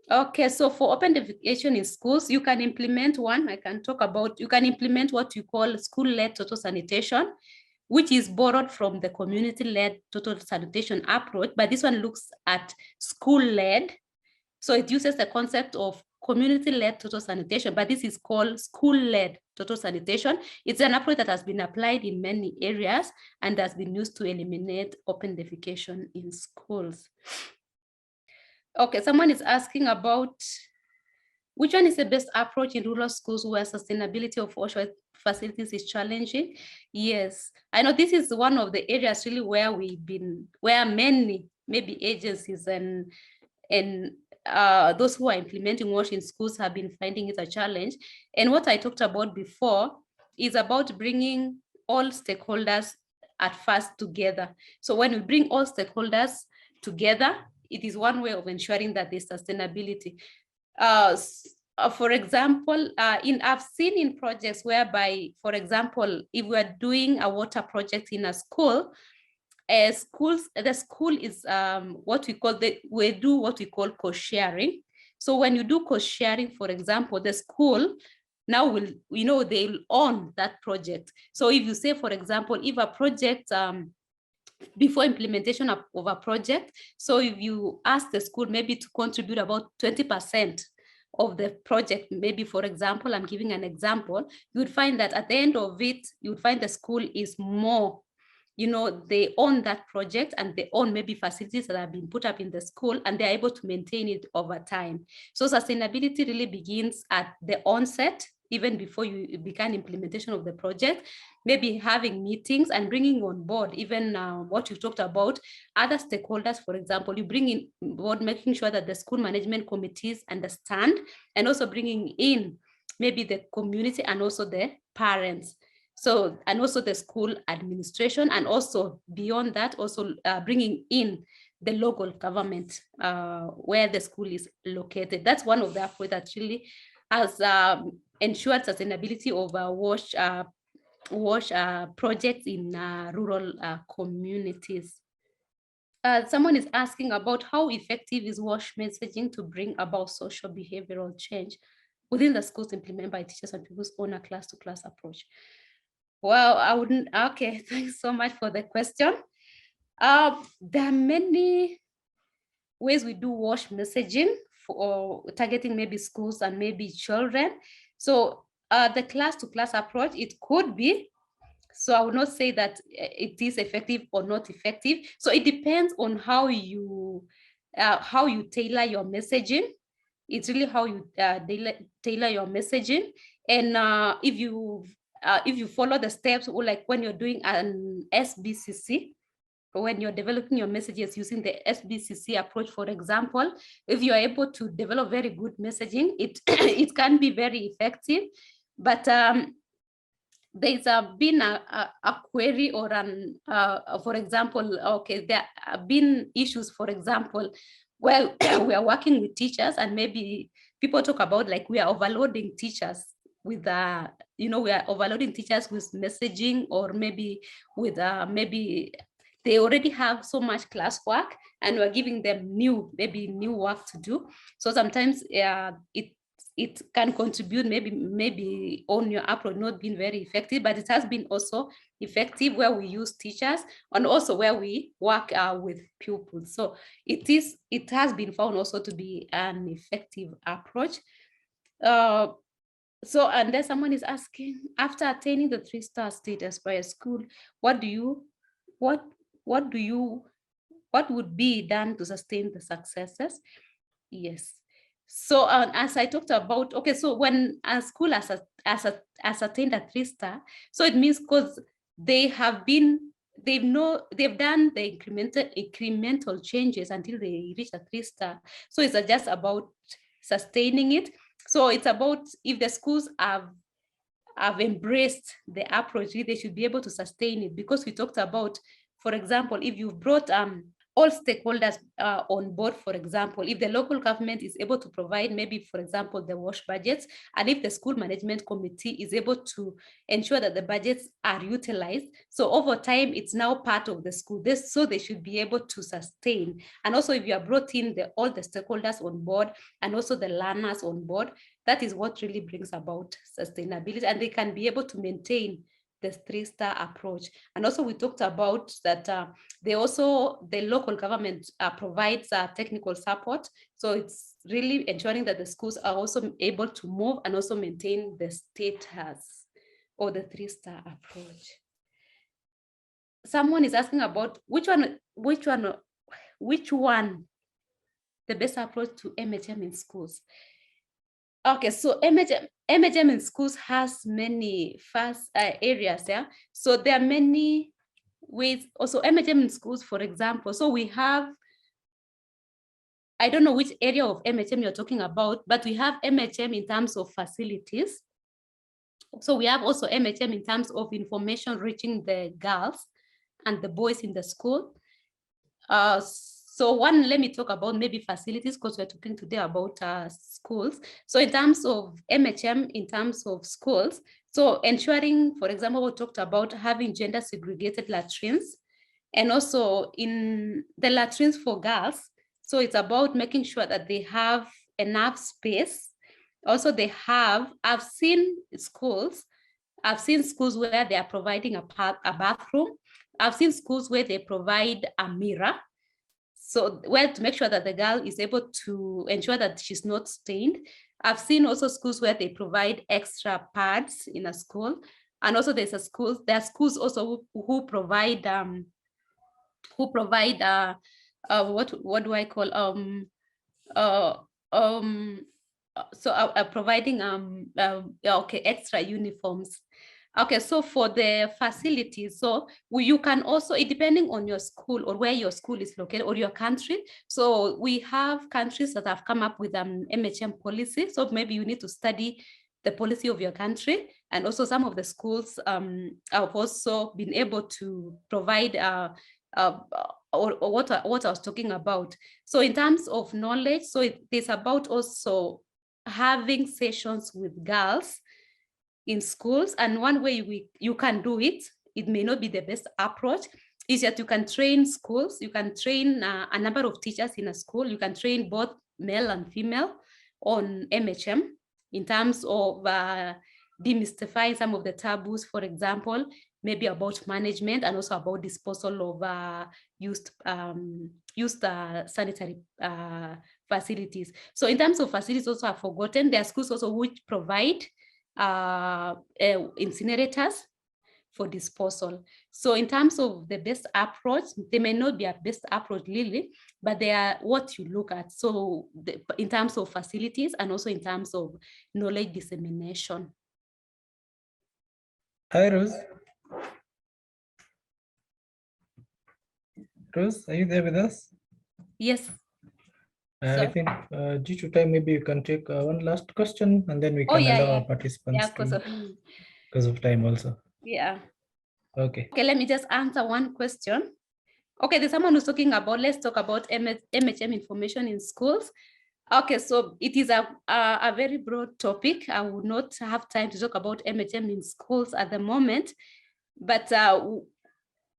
Okay, so for open defecation in schools, you can implement one. I can talk about, you can implement what you call school-led total sanitation, which is borrowed from the community-led total sanitation approach, but this one looks at school-led. So it uses the concept of community-led total sanitation, but this is called school-led total sanitation. It's an approach that has been applied in many areas and has been used to eliminate open defecation in schools. Okay, someone is asking about which one is the best approach in rural schools where sustainability of WASH facilities is challenging? Yes, I know this is one of the areas really where where many maybe agencies and those who are implementing WASH in schools have been finding it a challenge. And what I talked about before is about bringing all stakeholders at first together. So when we bring all stakeholders together, it is one way of ensuring that there's sustainability. For example, I've seen in projects whereby, for example, if we are doing a water project in a school, the school is what we call, we do what we call co-sharing. So when you do co-sharing, for example, the school now will, they'll own that project. So if you say, for example, if a project, before implementation of a project, so if you ask the school maybe to contribute about 20% of the project, maybe, for example, I'm giving an example, you would find that at the end of it, you would find the school is more, they own that project, and they own maybe facilities that have been put up in the school, and they're able to maintain it over time. So sustainability really begins at the onset, even before you begin implementation of the project, maybe having meetings and bringing on board even what you talked about, other stakeholders. For example, you bring in board, making sure that the school management committees understand, and also bringing in maybe the community and also the parents. So, and also the school administration, and also beyond that, also bringing in the local government where the school is located. That's one of the approaches that really has ensured sustainability of WASH projects in rural communities. Someone is asking about how effective is WASH messaging to bring about social behavioral change within the schools implemented by teachers and pupils on a class-to-class approach. Well, I wouldn't, okay, thanks so much for the question. There are many ways we do WASH messaging for targeting maybe schools and maybe children. So the class-to-class approach, it could be. So I would not say that it is effective or not effective. So it depends on how you tailor your messaging. It's really how you tailor your messaging. And if you follow the steps, or like when you're doing an SBCC, when you're developing your messages using the SBCC approach, for example, if you are able to develop very good messaging, it it can be very effective. But there's been a query or an, for example, okay, there have been issues, for example, well, we are working with teachers and maybe people talk about like we are overloading teachers with we are overloading teachers with messaging, or maybe with maybe they already have so much classwork and we're giving them new work to do. So sometimes it can contribute maybe on your approach not being very effective, but it has been also effective where we use teachers and also where we work with pupils. So it has been found also to be an effective approach. So, and then someone is asking, after attaining the 3-star status by a school, what would be done to sustain the successes? Yes. So as I talked about, okay, so when a school has attained a 3-star, so it means because they've done the incremental changes until they reach a 3-star. So it's just about sustaining it. So it's about if the schools have embraced the approach, they should be able to sustain it, because we talked about, for example, if you've brought all stakeholders on board, for example, if the local government is able to provide maybe, for example, the WASH budgets, and if the school management committee is able to ensure that the budgets are utilized, so over time, it's now part of the school, so they should be able to sustain. And also if you are brought in all the stakeholders on board and also the learners on board, that is what really brings about sustainability, and they can be able to maintain the 3-star approach. And also we talked about that the local government provides technical support. So it's really ensuring that the schools are also able to move and also maintain the status or the 3-star approach. Someone is asking about which one the best approach to MHM in schools. Okay, so MHM in schools has many fast areas, yeah. So there are many ways. Also, MHM in schools, for example, so we have, I don't know which area of MHM you're talking about, but we have MHM in terms of facilities. So we have also MHM in terms of information reaching the girls and the boys in the school. So let me talk about maybe facilities, because we're talking today about schools. So in terms of MHM, in terms of schools, so ensuring, for example, we talked about having gender segregated latrines, and also in the latrines for girls. So it's about making sure that they have enough space. Also I've seen schools where they are providing a bathroom. I've seen schools where they provide a mirror. So to make sure that the girl is able to ensure that she's not stained. I've seen also schools where they provide extra pads in a school. And also there are schools also who provide what do I call providing extra uniforms. Okay, so for the facilities, so you can also, depending on your school or where your school is located or your country. So we have countries that have come up with an MHM policy. So maybe you need to study the policy of your country. And also some of the schools have also been able to provide or what I was talking about. So in terms of knowledge, so it is about also having sessions with girls in schools. And one way you can do it, it may not be the best approach, is that you can train schools, you can train a number of teachers in a school, you can train both male and female on MHM in terms of demystify some of the taboos, for example, maybe about management and also about disposal of used sanitary facilities. So in terms of facilities also I've forgotten, there are schools also which provide incinerators for disposal. So in terms of the best approach, they may not be a best approach really, but they are what you look at. So in terms of facilities and also in terms of knowledge dissemination.
Hi, Rose. Rose, are you there with us?
Yes.
I think due to time, maybe you can take one last question and then we can allow our participants because of time also.
Yeah.
Okay.
Okay, let me just answer one question. Okay, there's someone who's talking about, let's talk about MHM information in schools. Okay, so it is a very broad topic. I would not have time to talk about MHM in schools at the moment, but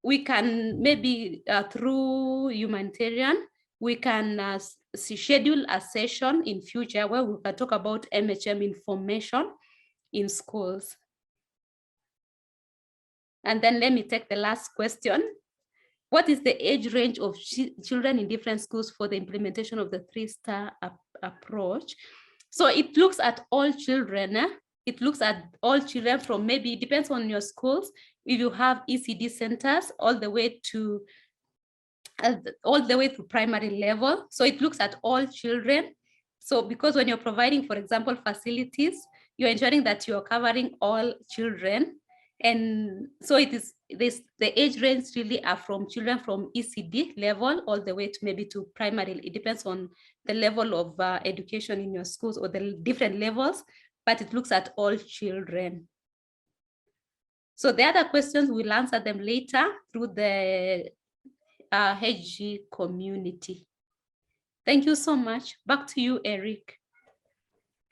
we can maybe through Humanitarian, we can schedule a session in future where we can talk about MHM information in schools. And then let me take the last question. What is the age range of children in different schools for the implementation of the 3-star approach? So it looks at all children. It looks at all children from, maybe it depends on your schools. If you have ECD centers all the way to primary level. So it looks at all children. So because when you're providing, for example, facilities, you're ensuring that you're covering all children. And so it is this, the age range really are from children from ECD level all the way to maybe to primary. It depends on the level of education in your schools or the different levels, but it looks at all children. So the other questions, we'll answer them later through the HG community. Thank you so much. Back to you, Eric.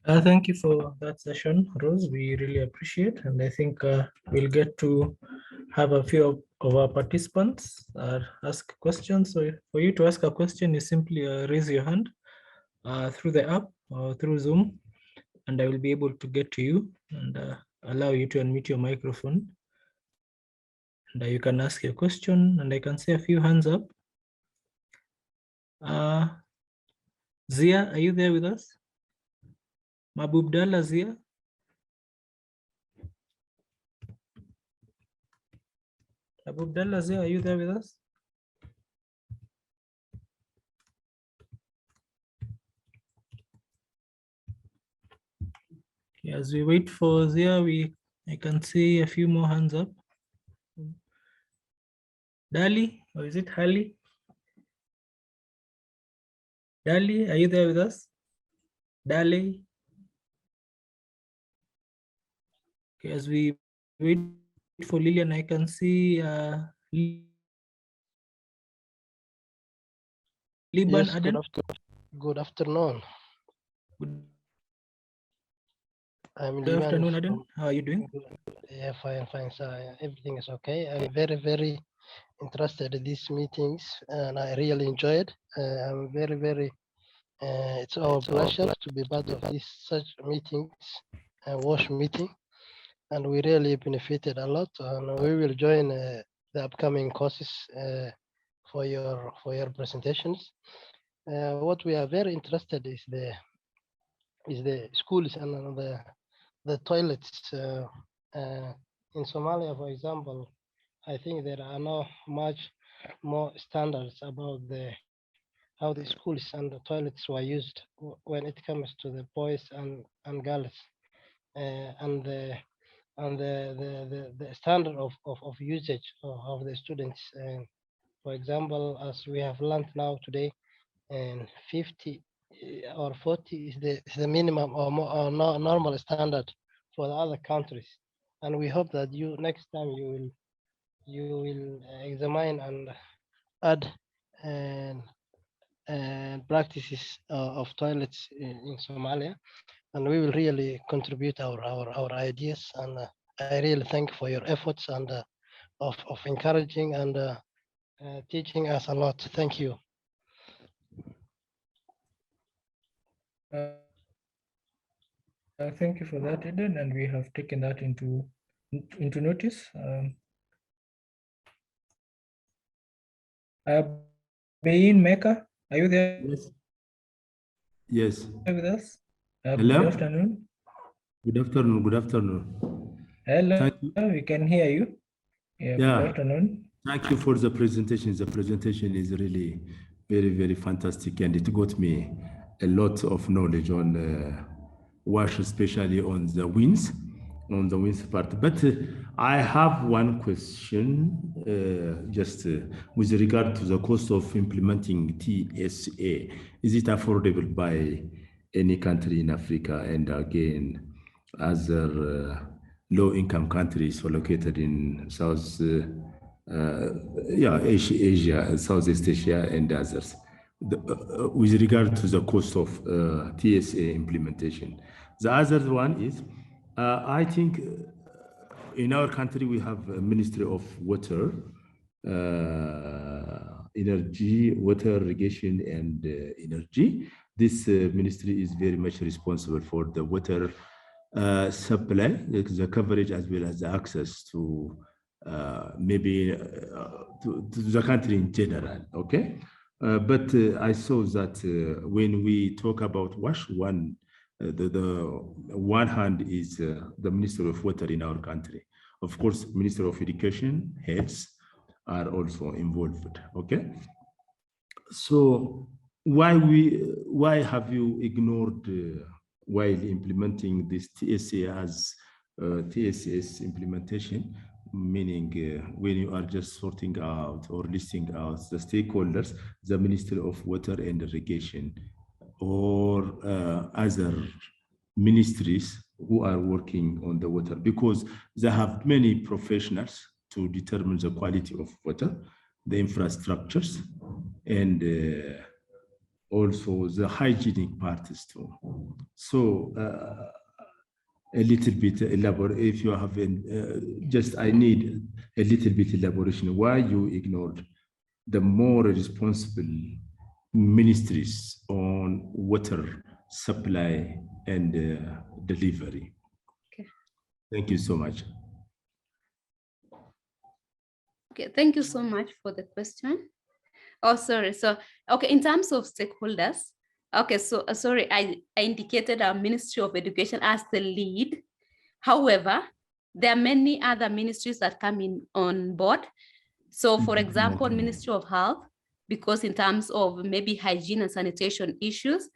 Thank you for that session, Rose. We really appreciate, and I think we'll get to have a few of our participants ask questions. So for you to ask a question, you simply raise your hand through the app or through Zoom, and I will be able to get to you and allow you to unmute your microphone. And you can ask your question, and I can see a few hands up. Zia, are you there with us? Mabubdallah Zia? Mabubdallah Zia, are you there with us? As we wait for Zia, I can see a few more hands up. Dali, or is it Hali? Dali, are you there with us? Dali. Okay, as we wait for Lillian, I can see Liban
Yes,
Aden.
good afternoon. I'm
Good afternoon, Aden. How are you doing?
Yeah, fine. So everything is okay. I'm very interested in these meetings, and I really enjoyed. I'm very. It's our pleasure to be part of these such meetings, WASH meeting, and we really benefited a lot. And we will join the upcoming courses for your presentations. What we are very interested is the schools and the toilets in Somalia, for example. I think there are not much more standards about how the schools and the toilets were used when it comes to the boys and girls, and the standard of usage of the students. For example, as we have learned now today, and 50 or 40 is the minimum or more or normal standard for the other countries, and we hope that you next time you will examine and add and practices of toilets in Somalia, and we will really contribute our ideas. And I really thank for your efforts and of encouraging and teaching us a lot. Thank you.
Thank you for that, Eden, and we have taken that into notice. Bain Mecca, are you there?
Yes. Yes.
With us?
Hello.
Good afternoon.
Good afternoon. Good afternoon.
Hello.
Thank you.
We can hear you. Yeah. Good afternoon.
Thank you for the presentation. The presentation is really very, very fantastic, and it got me a lot of knowledge on WASH, especially on the winds part. But I have one question, just with regard to the cost of implementing TSA. Is it affordable by any country in Africa? And again, other low-income countries located in Asia, Southeast Asia, and others. With regard to the cost of TSA implementation. The other one is, I think in our country we have a Ministry of Water, Energy, Water, Irrigation, and Energy. This ministry is very much responsible for the water supply, the coverage, as well as the access to maybe to the country in general, okay? But I saw that when we talk about WASH, the one hand is the Minister of Water in our country. Of course, Minister of Education, heads are also involved, okay? So why have you ignored while implementing this TSA as TSS implementation, meaning when you are just sorting out or listing out the stakeholders, the Ministry of Water and Irrigation, or other ministries who are working on the water, because they have many professionals to determine the quality of water, the infrastructures, and also the hygienic parts too. So a little bit elaborate, if you have just, I need a little bit elaboration why you ignored the more responsible ministries on water supply and delivery.
Okay.
Thank you so much.
Okay, thank you so much for the question. Oh, sorry. So, okay, in terms of stakeholders, okay, so sorry, I indicated our Ministry of Education as the lead. However, there are many other ministries that come in on board. So, for example, Ministry of Health, because in terms of maybe hygiene and sanitation issues,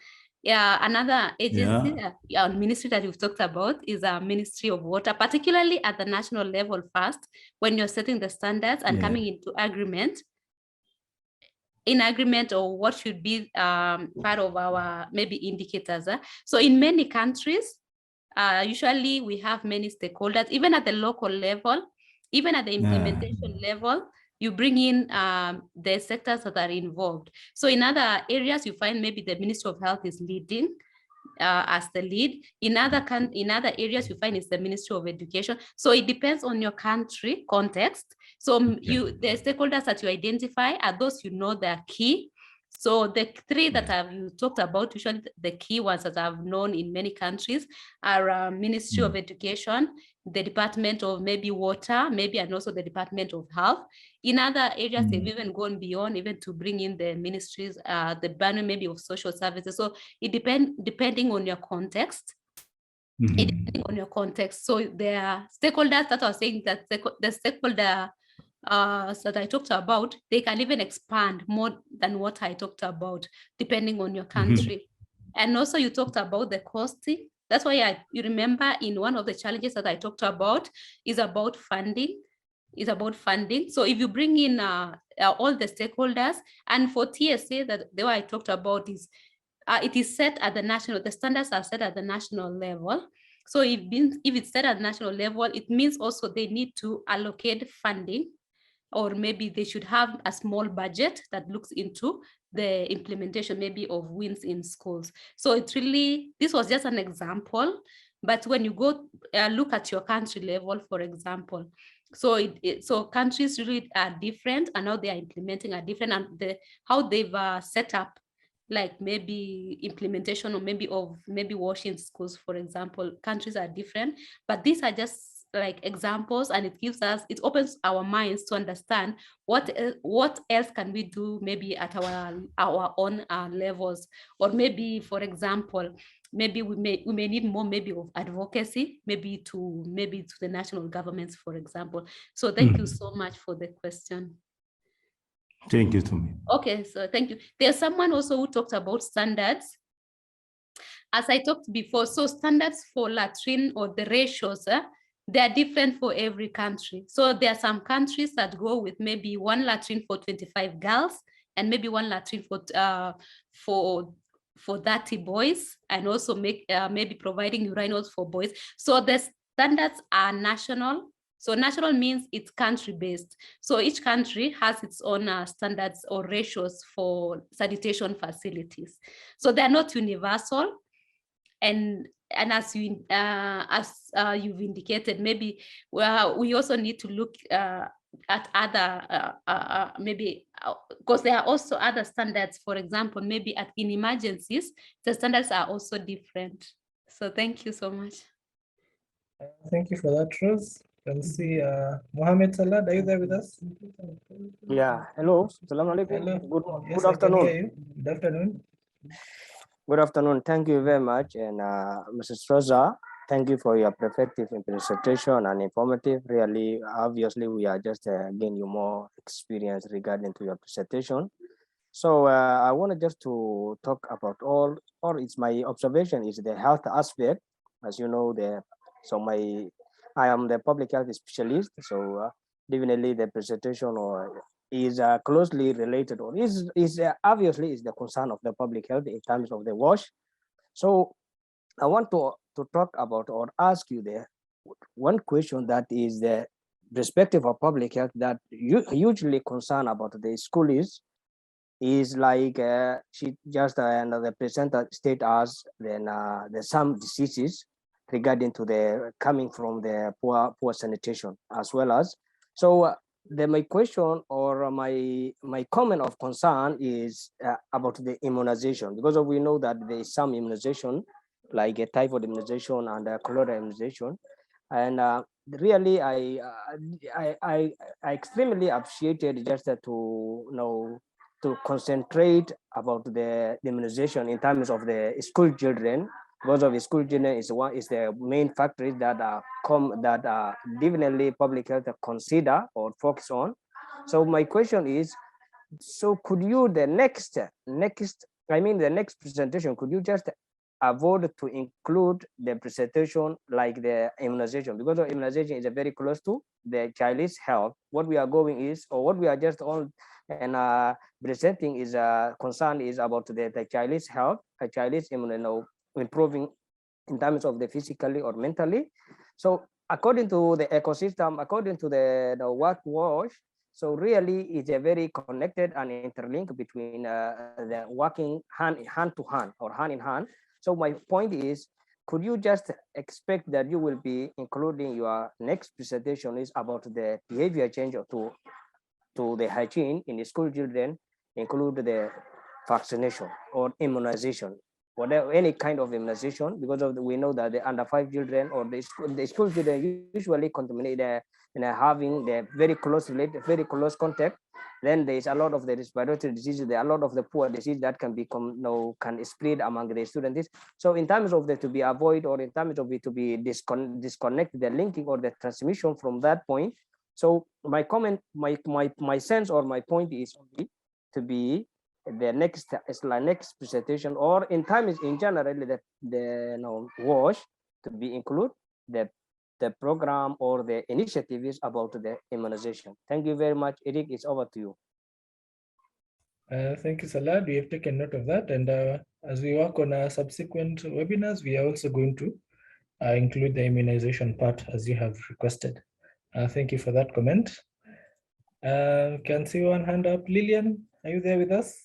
another agency, ministry that we've talked about is a Ministry of Water, particularly at the national level first, when you're setting the standards and coming into agreement, or what should be part of our maybe indicators. So in many countries, usually we have many stakeholders, even at the local level, even at the implementation level, you bring in the sectors that are involved. So in other areas, you find maybe the Ministry of Health is leading as the lead. In other areas, you find it's the Ministry of Education. So it depends on your country context. So the stakeholders that you identify are those you know that are key. So the three that I've talked about, usually the key ones that I've known in many countries are Ministry of Education, the Department of maybe Water, maybe, and also the Department of Health. In other areas, they've even gone beyond, even to bring in the ministries, the Department maybe of Social Services. So it depending on your context. Depending on your context. So there are stakeholders that are saying that the stakeholder that I talked about, they can even expand more than what I talked about, depending on your country. And also you talked about the costing. That's why you remember in one of the challenges that I talked about is about funding. So if you bring in all the stakeholders, and for TSA, that the way I talked about is it is set at the national, the standards are set at the national level. So if it's set at the national level, it means also they need to allocate funding, or maybe they should have a small budget that looks into the implementation maybe of WINS in schools. So it's really, this was just an example, but when you go look at your country level, for example, so countries really are different, and how they are implementing are different, and how they've set up like maybe implementation or maybe washing schools, for example. Countries are different, but these are just like examples, and it opens our minds to understand what else can we do maybe at our own levels. Or maybe, for example, maybe we may need more maybe of advocacy, maybe to the national governments, for example. So thank you so much for the question.
Thank you, Tumi.
Okay, so thank you. There's someone also who talked about standards. As I talked before, so standards for latrine or the ratios, they are different for every country. So there are some countries that go with maybe 1 latrine for 25 girls and maybe 1 latrine for 30 boys, and also maybe providing urinals for boys. So the standards are national. So national means it's country-based. So each country has its own standards or ratios for sanitation facilities. So they're not universal. And as you've indicated, maybe we also need to look at other maybe because there are also other standards. For example, maybe in emergencies, the standards are also different. So thank you so much.
Thank you for that, Rose. Can see Mohammed Salah, are you there with us?
Yeah, hello. Assalamu alaikum.
Hello. Yes,
Good afternoon.
I can hear you. Good afternoon.
Good afternoon. Thank you very much. And Mrs. Rosa, thank you for your effective presentation and informative. Really, obviously, we are just gaining more experience regarding to your presentation. So I wanted just to talk about or it's my observation is the health aspect. As you know, I am the public health specialist. So definitely the presentation is closely related, or is obviously is the concern of the public health in terms of the WASH. So I want to talk about or ask you there one question that is the perspective of public health that you hugely concerned about the school is like she just the presenter state as then there's some diseases regarding to the coming from the poor sanitation as well as. So my question or my comment of concern is about the immunization, because we know that there is some immunization like a typhoid immunization and a cholera immunization, and really I extremely appreciated just to to concentrate about the immunization in terms of the school children, because of the school children is the main factors that definitely public health consider or focus on. So my question is, so could you the next presentation, could you just avoid to include the presentation like the immunization, because the immunization is very close to the child's health. What we are going is, or what we are just on and presenting is concern is about the child's health, a child's improving in terms of the physically or mentally. So according to the ecosystem, according to the work WASH, so really it's a very connected and interlinked between the working hand to hand or hand in hand. So my point is, could you just expect that you will be including your next presentation is about the behavior change to the hygiene in the school children, include the vaccination or immunization, whatever, any kind of immunization, because we know that the under 5 children or the school children usually contaminate and having the very close contact. Then there is a lot of the respiratory diseases, there are a lot of the poor disease that can become can spread among the students. So in terms of the to be avoid, or in terms of it to be disconnect the linking or the transmission from that point. So my comment, my sense or my point is only to be the next presentation, or in time is in general the WASH to be include the program or the initiative is about the immunization. Thank you very much. Eric, it's over to you.
Thank you, Salah. We have taken note of that, and as we work on subsequent webinars, we are also going to include the immunization part as you have requested. Thank you for that comment. Can see one hand up. Lillian, are you there with us?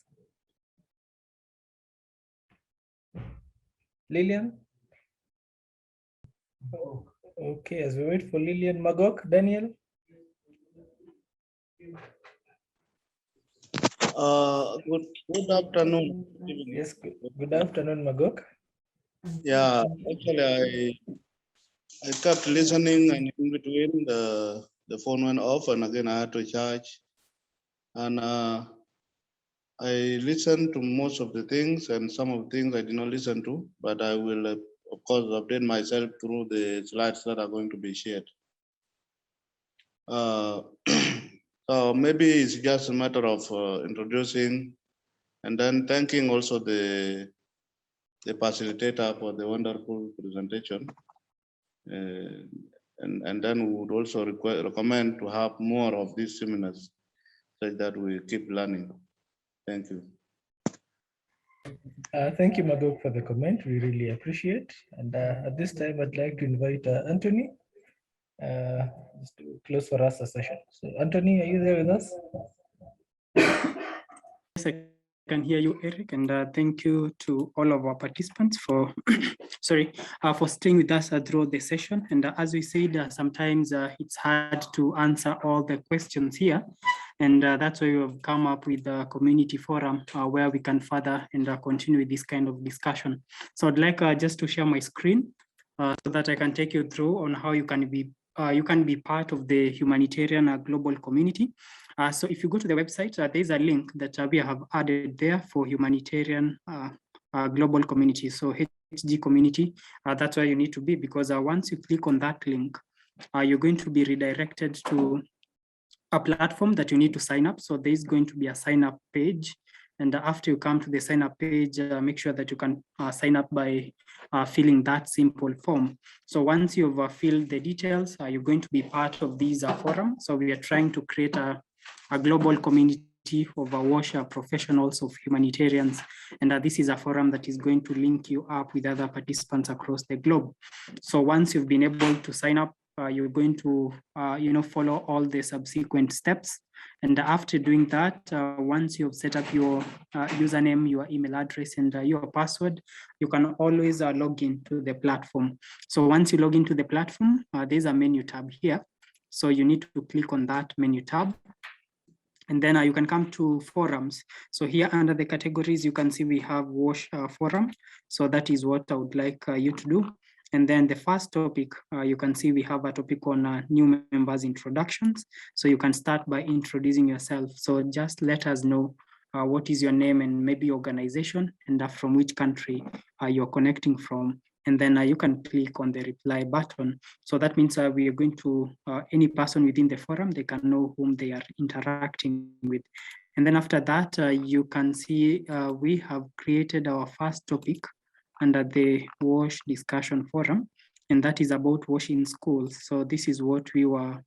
Lillian? Oh, okay, as we wait for Lillian, Magok, Daniel?
Good afternoon.
Yes, good afternoon, Magok.
Yeah, actually, I kept listening, and in between the phone went off, and again I had to charge. And I listened to most of the things, and some of the things I did not listen to, but I will, of course, update myself through the slides that are going to be shared. So maybe it's just a matter of introducing and then thanking also the facilitator for the wonderful presentation. And then we would also recommend to have more of these seminars so that we keep learning. Thank you.
Thank you, Magok, for the comment. We really appreciate. And at this time, I'd like to invite Anthony just to close for us the session. So, Anthony, are you there with us?
Yes, I can hear you, Eric, and thank you to all of our participants for for staying with us throughout the session. And as we said, sometimes it's hard to answer all the questions here, and that's why we have come up with the community forum where we can further and continue with this kind of discussion. So I'd like just to share my screen so that I can take you through on how you can be part of the Humanitarian Global community. So if you go to the website, there's a link that we have added there for Humanitarian Global community. So HG community, that's where you need to be, because once you click on that link, you're going to be redirected to a platform that you need to sign up. So there's going to be a sign up page. And after you come to the sign up page, make sure that you can sign up by filling that simple form. So once you've filled the details, you're going to be part of these forum. So we are trying to create a global community of WASH professionals, of humanitarians. And this is a forum that is going to link you up with other participants across the globe. So once you've been able to sign up, you're going to follow all the subsequent steps. And after doing that, once you've set up your username, your email address, and your password, you can always log into the platform. So once you log into the platform, there's a menu tab here. So you need to click on that menu tab. And then you can come to forums. So here under the categories, you can see we have WASH forum. So that is what I would like you to do. And then the first topic, you can see we have a topic on new members introductions. So you can start by introducing yourself. So just let us know what is your name and maybe organization, and from which country you're connecting from. And then you can click on the reply button. So that means we are going to, any person within the forum, they can know whom they are interacting with. And then after that, you can see we have created our first topic under the WASH discussion forum, and that is about WASH in schools. So this is what we were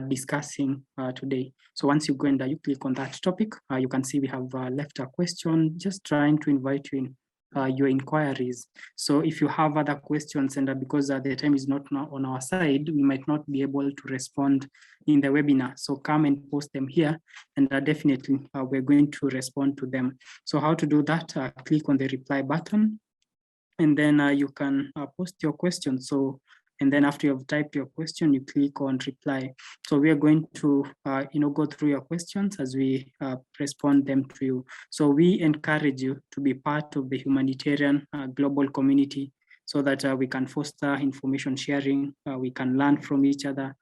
discussing today. So once you go and you click on that topic, you can see we have left a question, just trying to invite you in your inquiries. So if you have other questions, and because the time is not on our side, we might not be able to respond in the webinar. So come and post them here, and definitely we're going to respond to them. So how to do that? Click on the reply button, and then you can post your question. So, and then after you've typed your question, you click on reply. So we are going to, go through your questions as we respond them to you. So we encourage you to be part of the Humanitarian Global community, so that we can foster information sharing, we can learn from each other,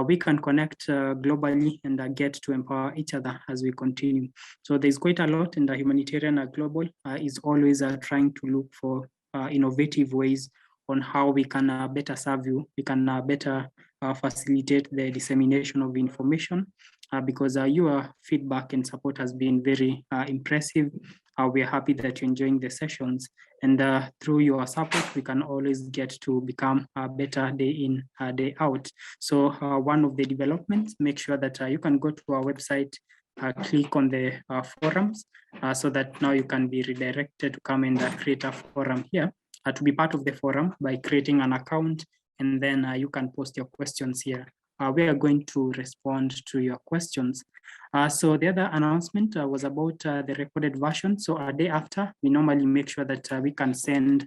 we can connect globally and get to empower each other as we continue. So there's quite a lot, and the Humanitarian Global is always trying to look for innovative ways on how we can better serve you, we can better facilitate the dissemination of information, because your feedback and support has been very impressive. We're happy that you're enjoying the sessions, and through your support, we can always get to become better day in, day out. So one of the developments, make sure that you can go to our website, click on the forums, so that now you can be redirected to come and create a forum here, to be part of the forum by creating an account, and then you can post your questions here. We are going to respond to your questions. So the other announcement was about the recorded version. So a day after, we normally make sure that we can send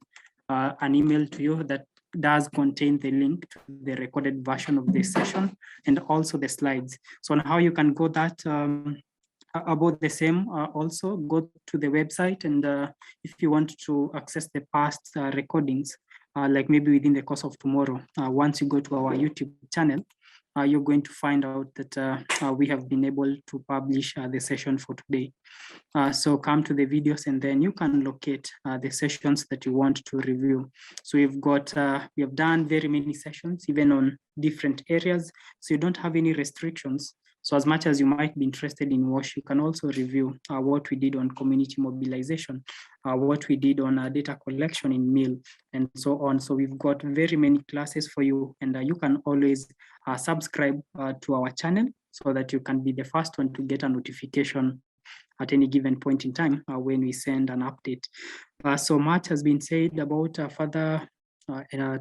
an email to you that does contain the link to the recorded version of this session and also the slides. So on how you can go that, about the same, also go to the website, and if you want to access the past recordings, like maybe within the course of tomorrow, once you go to our YouTube channel, you're going to find out that we have been able to publish the session for today. So come to the videos, and then you can locate the sessions that you want to review. So we have done very many sessions, even on different areas, so you don't have any restrictions. So as much as you might be interested in WASH, you can also review what we did on community mobilization, what we did on data collection in MIL, and so on. So we've got very many classes for you, and you can always subscribe to our channel so that you can be the first one to get a notification at any given point in time when we send an update. So much has been said about further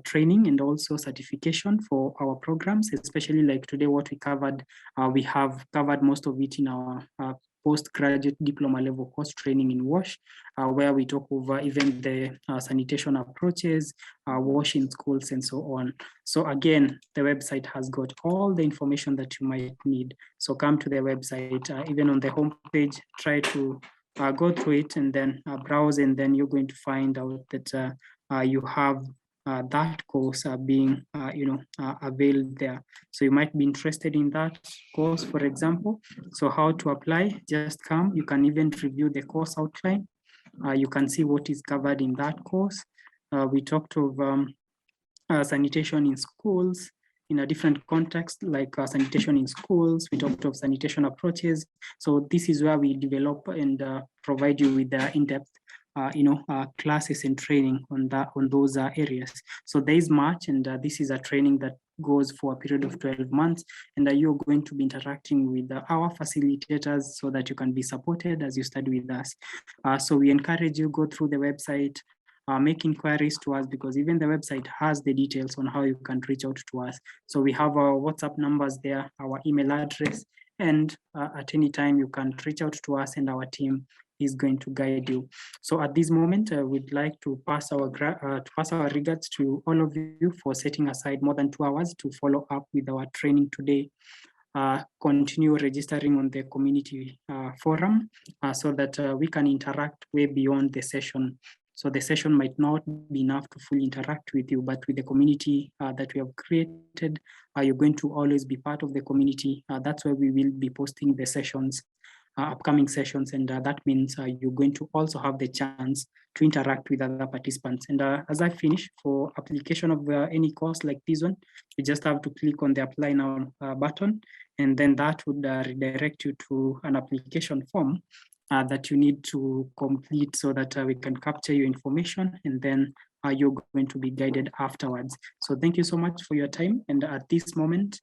training and also certification for our programs, especially like today what we covered. We have covered most of it in our postgraduate diploma level course training in WASH, where we talk over even the sanitation approaches, WASH in schools, and so on. So again, the website has got all the information that you might need. So come to the website, even on the homepage, try to go through it and then browse, and then you're going to find out that you have that course being availed there. So you might be interested in that course, for example. So how to apply, just come. You can even review the course outline. You can see what is covered in that course. We talked of sanitation in schools in a different context, like sanitation in schools. We talked of sanitation approaches. So this is where we develop and provide you with the in-depth classes and training on those areas. So there is much, and this is a training that goes for a period of 12 months, and you're going to be interacting with our facilitators so that you can be supported as you study with us. So we encourage you go through the website, make inquiries to us, because even the website has the details on how you can reach out to us. So we have our WhatsApp numbers there, our email address, and at any time you can reach out to us, and our team is going to guide you. So at this moment, we'd like to pass our regards to all of you for setting aside more than 2 hours to follow up with our training today. Continue registering on the community forum so that we can interact way beyond the session. So the session might not be enough to fully interact with you, but with the community that we have created, you're going to always be part of the community. That's where we will be posting the sessions, upcoming sessions, and that means you're going to also have the chance to interact with other participants. And as I finish, for application of any course like this one, you just have to click on the apply now button, and then that would redirect you to an application form that you need to complete so that we can capture your information, and then you're going to be guided afterwards. So thank you so much for your time, and at this moment,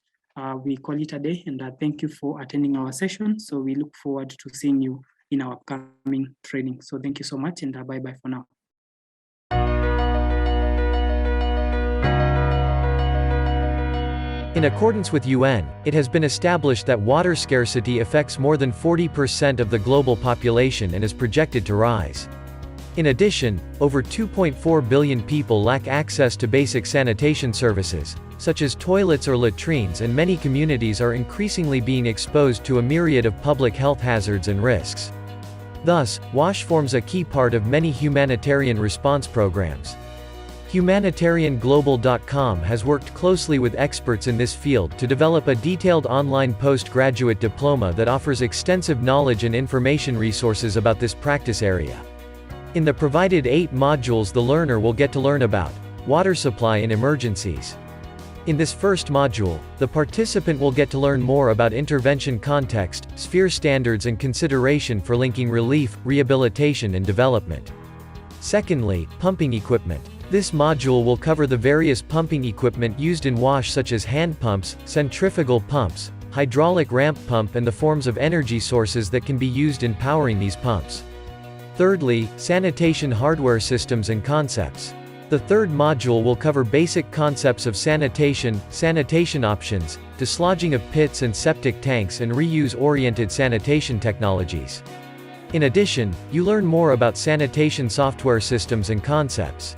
we call it a day, and thank you for attending our session. So we look forward to seeing you in our upcoming training. So thank you so much, and bye-bye for now.
In accordance with UN, it has been established that water scarcity affects more than 40% of the global population and is projected to rise. In addition, over 2.4 billion people lack access to basic sanitation services, such as toilets or latrines, and many communities are increasingly being exposed to a myriad of public health hazards and risks. Thus, WASH forms a key part of many humanitarian response programs. Humanitarianglobal.com has worked closely with experts in this field to develop a detailed online postgraduate diploma that offers extensive knowledge and information resources about this practice area. In the provided 8 modules, the learner will get to learn about water supply in emergencies. In this first module, the participant will get to learn more about intervention context, sphere standards, and consideration for linking relief, rehabilitation, and development. Secondly, pumping equipment. This module will cover the various pumping equipment used in WASH, such as hand pumps, centrifugal pumps, hydraulic ramp pump, and the forms of energy sources that can be used in powering these pumps. Thirdly, sanitation hardware systems and concepts. The third module will cover basic concepts of sanitation, sanitation options, dislodging of pits and septic tanks, and reuse-oriented sanitation technologies. In addition, you learn more about sanitation software systems and concepts.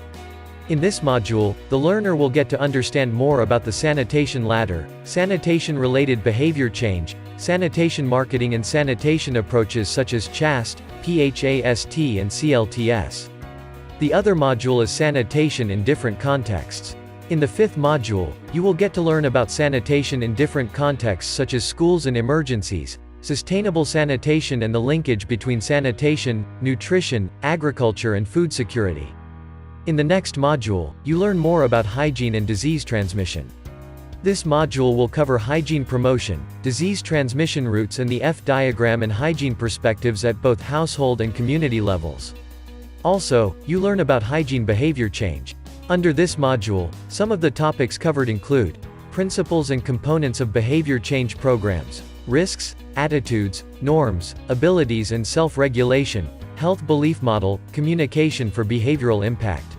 In this module, the learner will get to understand more about the sanitation ladder, sanitation-related behavior change, sanitation marketing and sanitation approaches such as CHAST, PHAST and CLTS. The other module is sanitation in different contexts. In the 5th module, you will get to learn about sanitation in different contexts such as schools and emergencies, sustainable sanitation and the linkage between sanitation, nutrition, agriculture and food security. In the next module, you learn more about hygiene and disease transmission. This module will cover hygiene promotion, disease transmission routes and the F diagram and hygiene perspectives at both household and community levels. Also, you learn about hygiene behavior change. Under this module, some of the topics covered include principles and components of behavior change programs, risks, attitudes, norms, abilities and self-regulation, health belief model, communication for behavioral impact.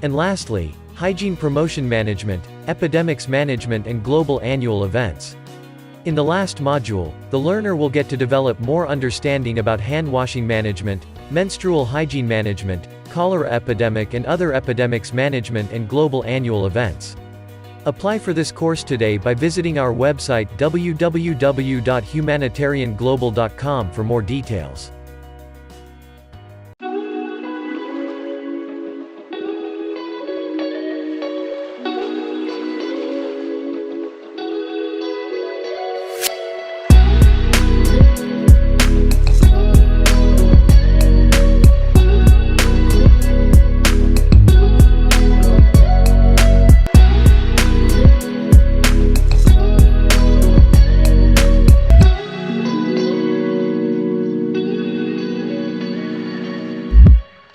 And lastly, hygiene promotion management, epidemics management and global annual events. In the last module, the learner will get to develop more understanding about hand washing management, menstrual hygiene management, cholera epidemic and other epidemics management and global annual events. Apply for this course today by visiting our website www.humanitarianglobal.com for more details.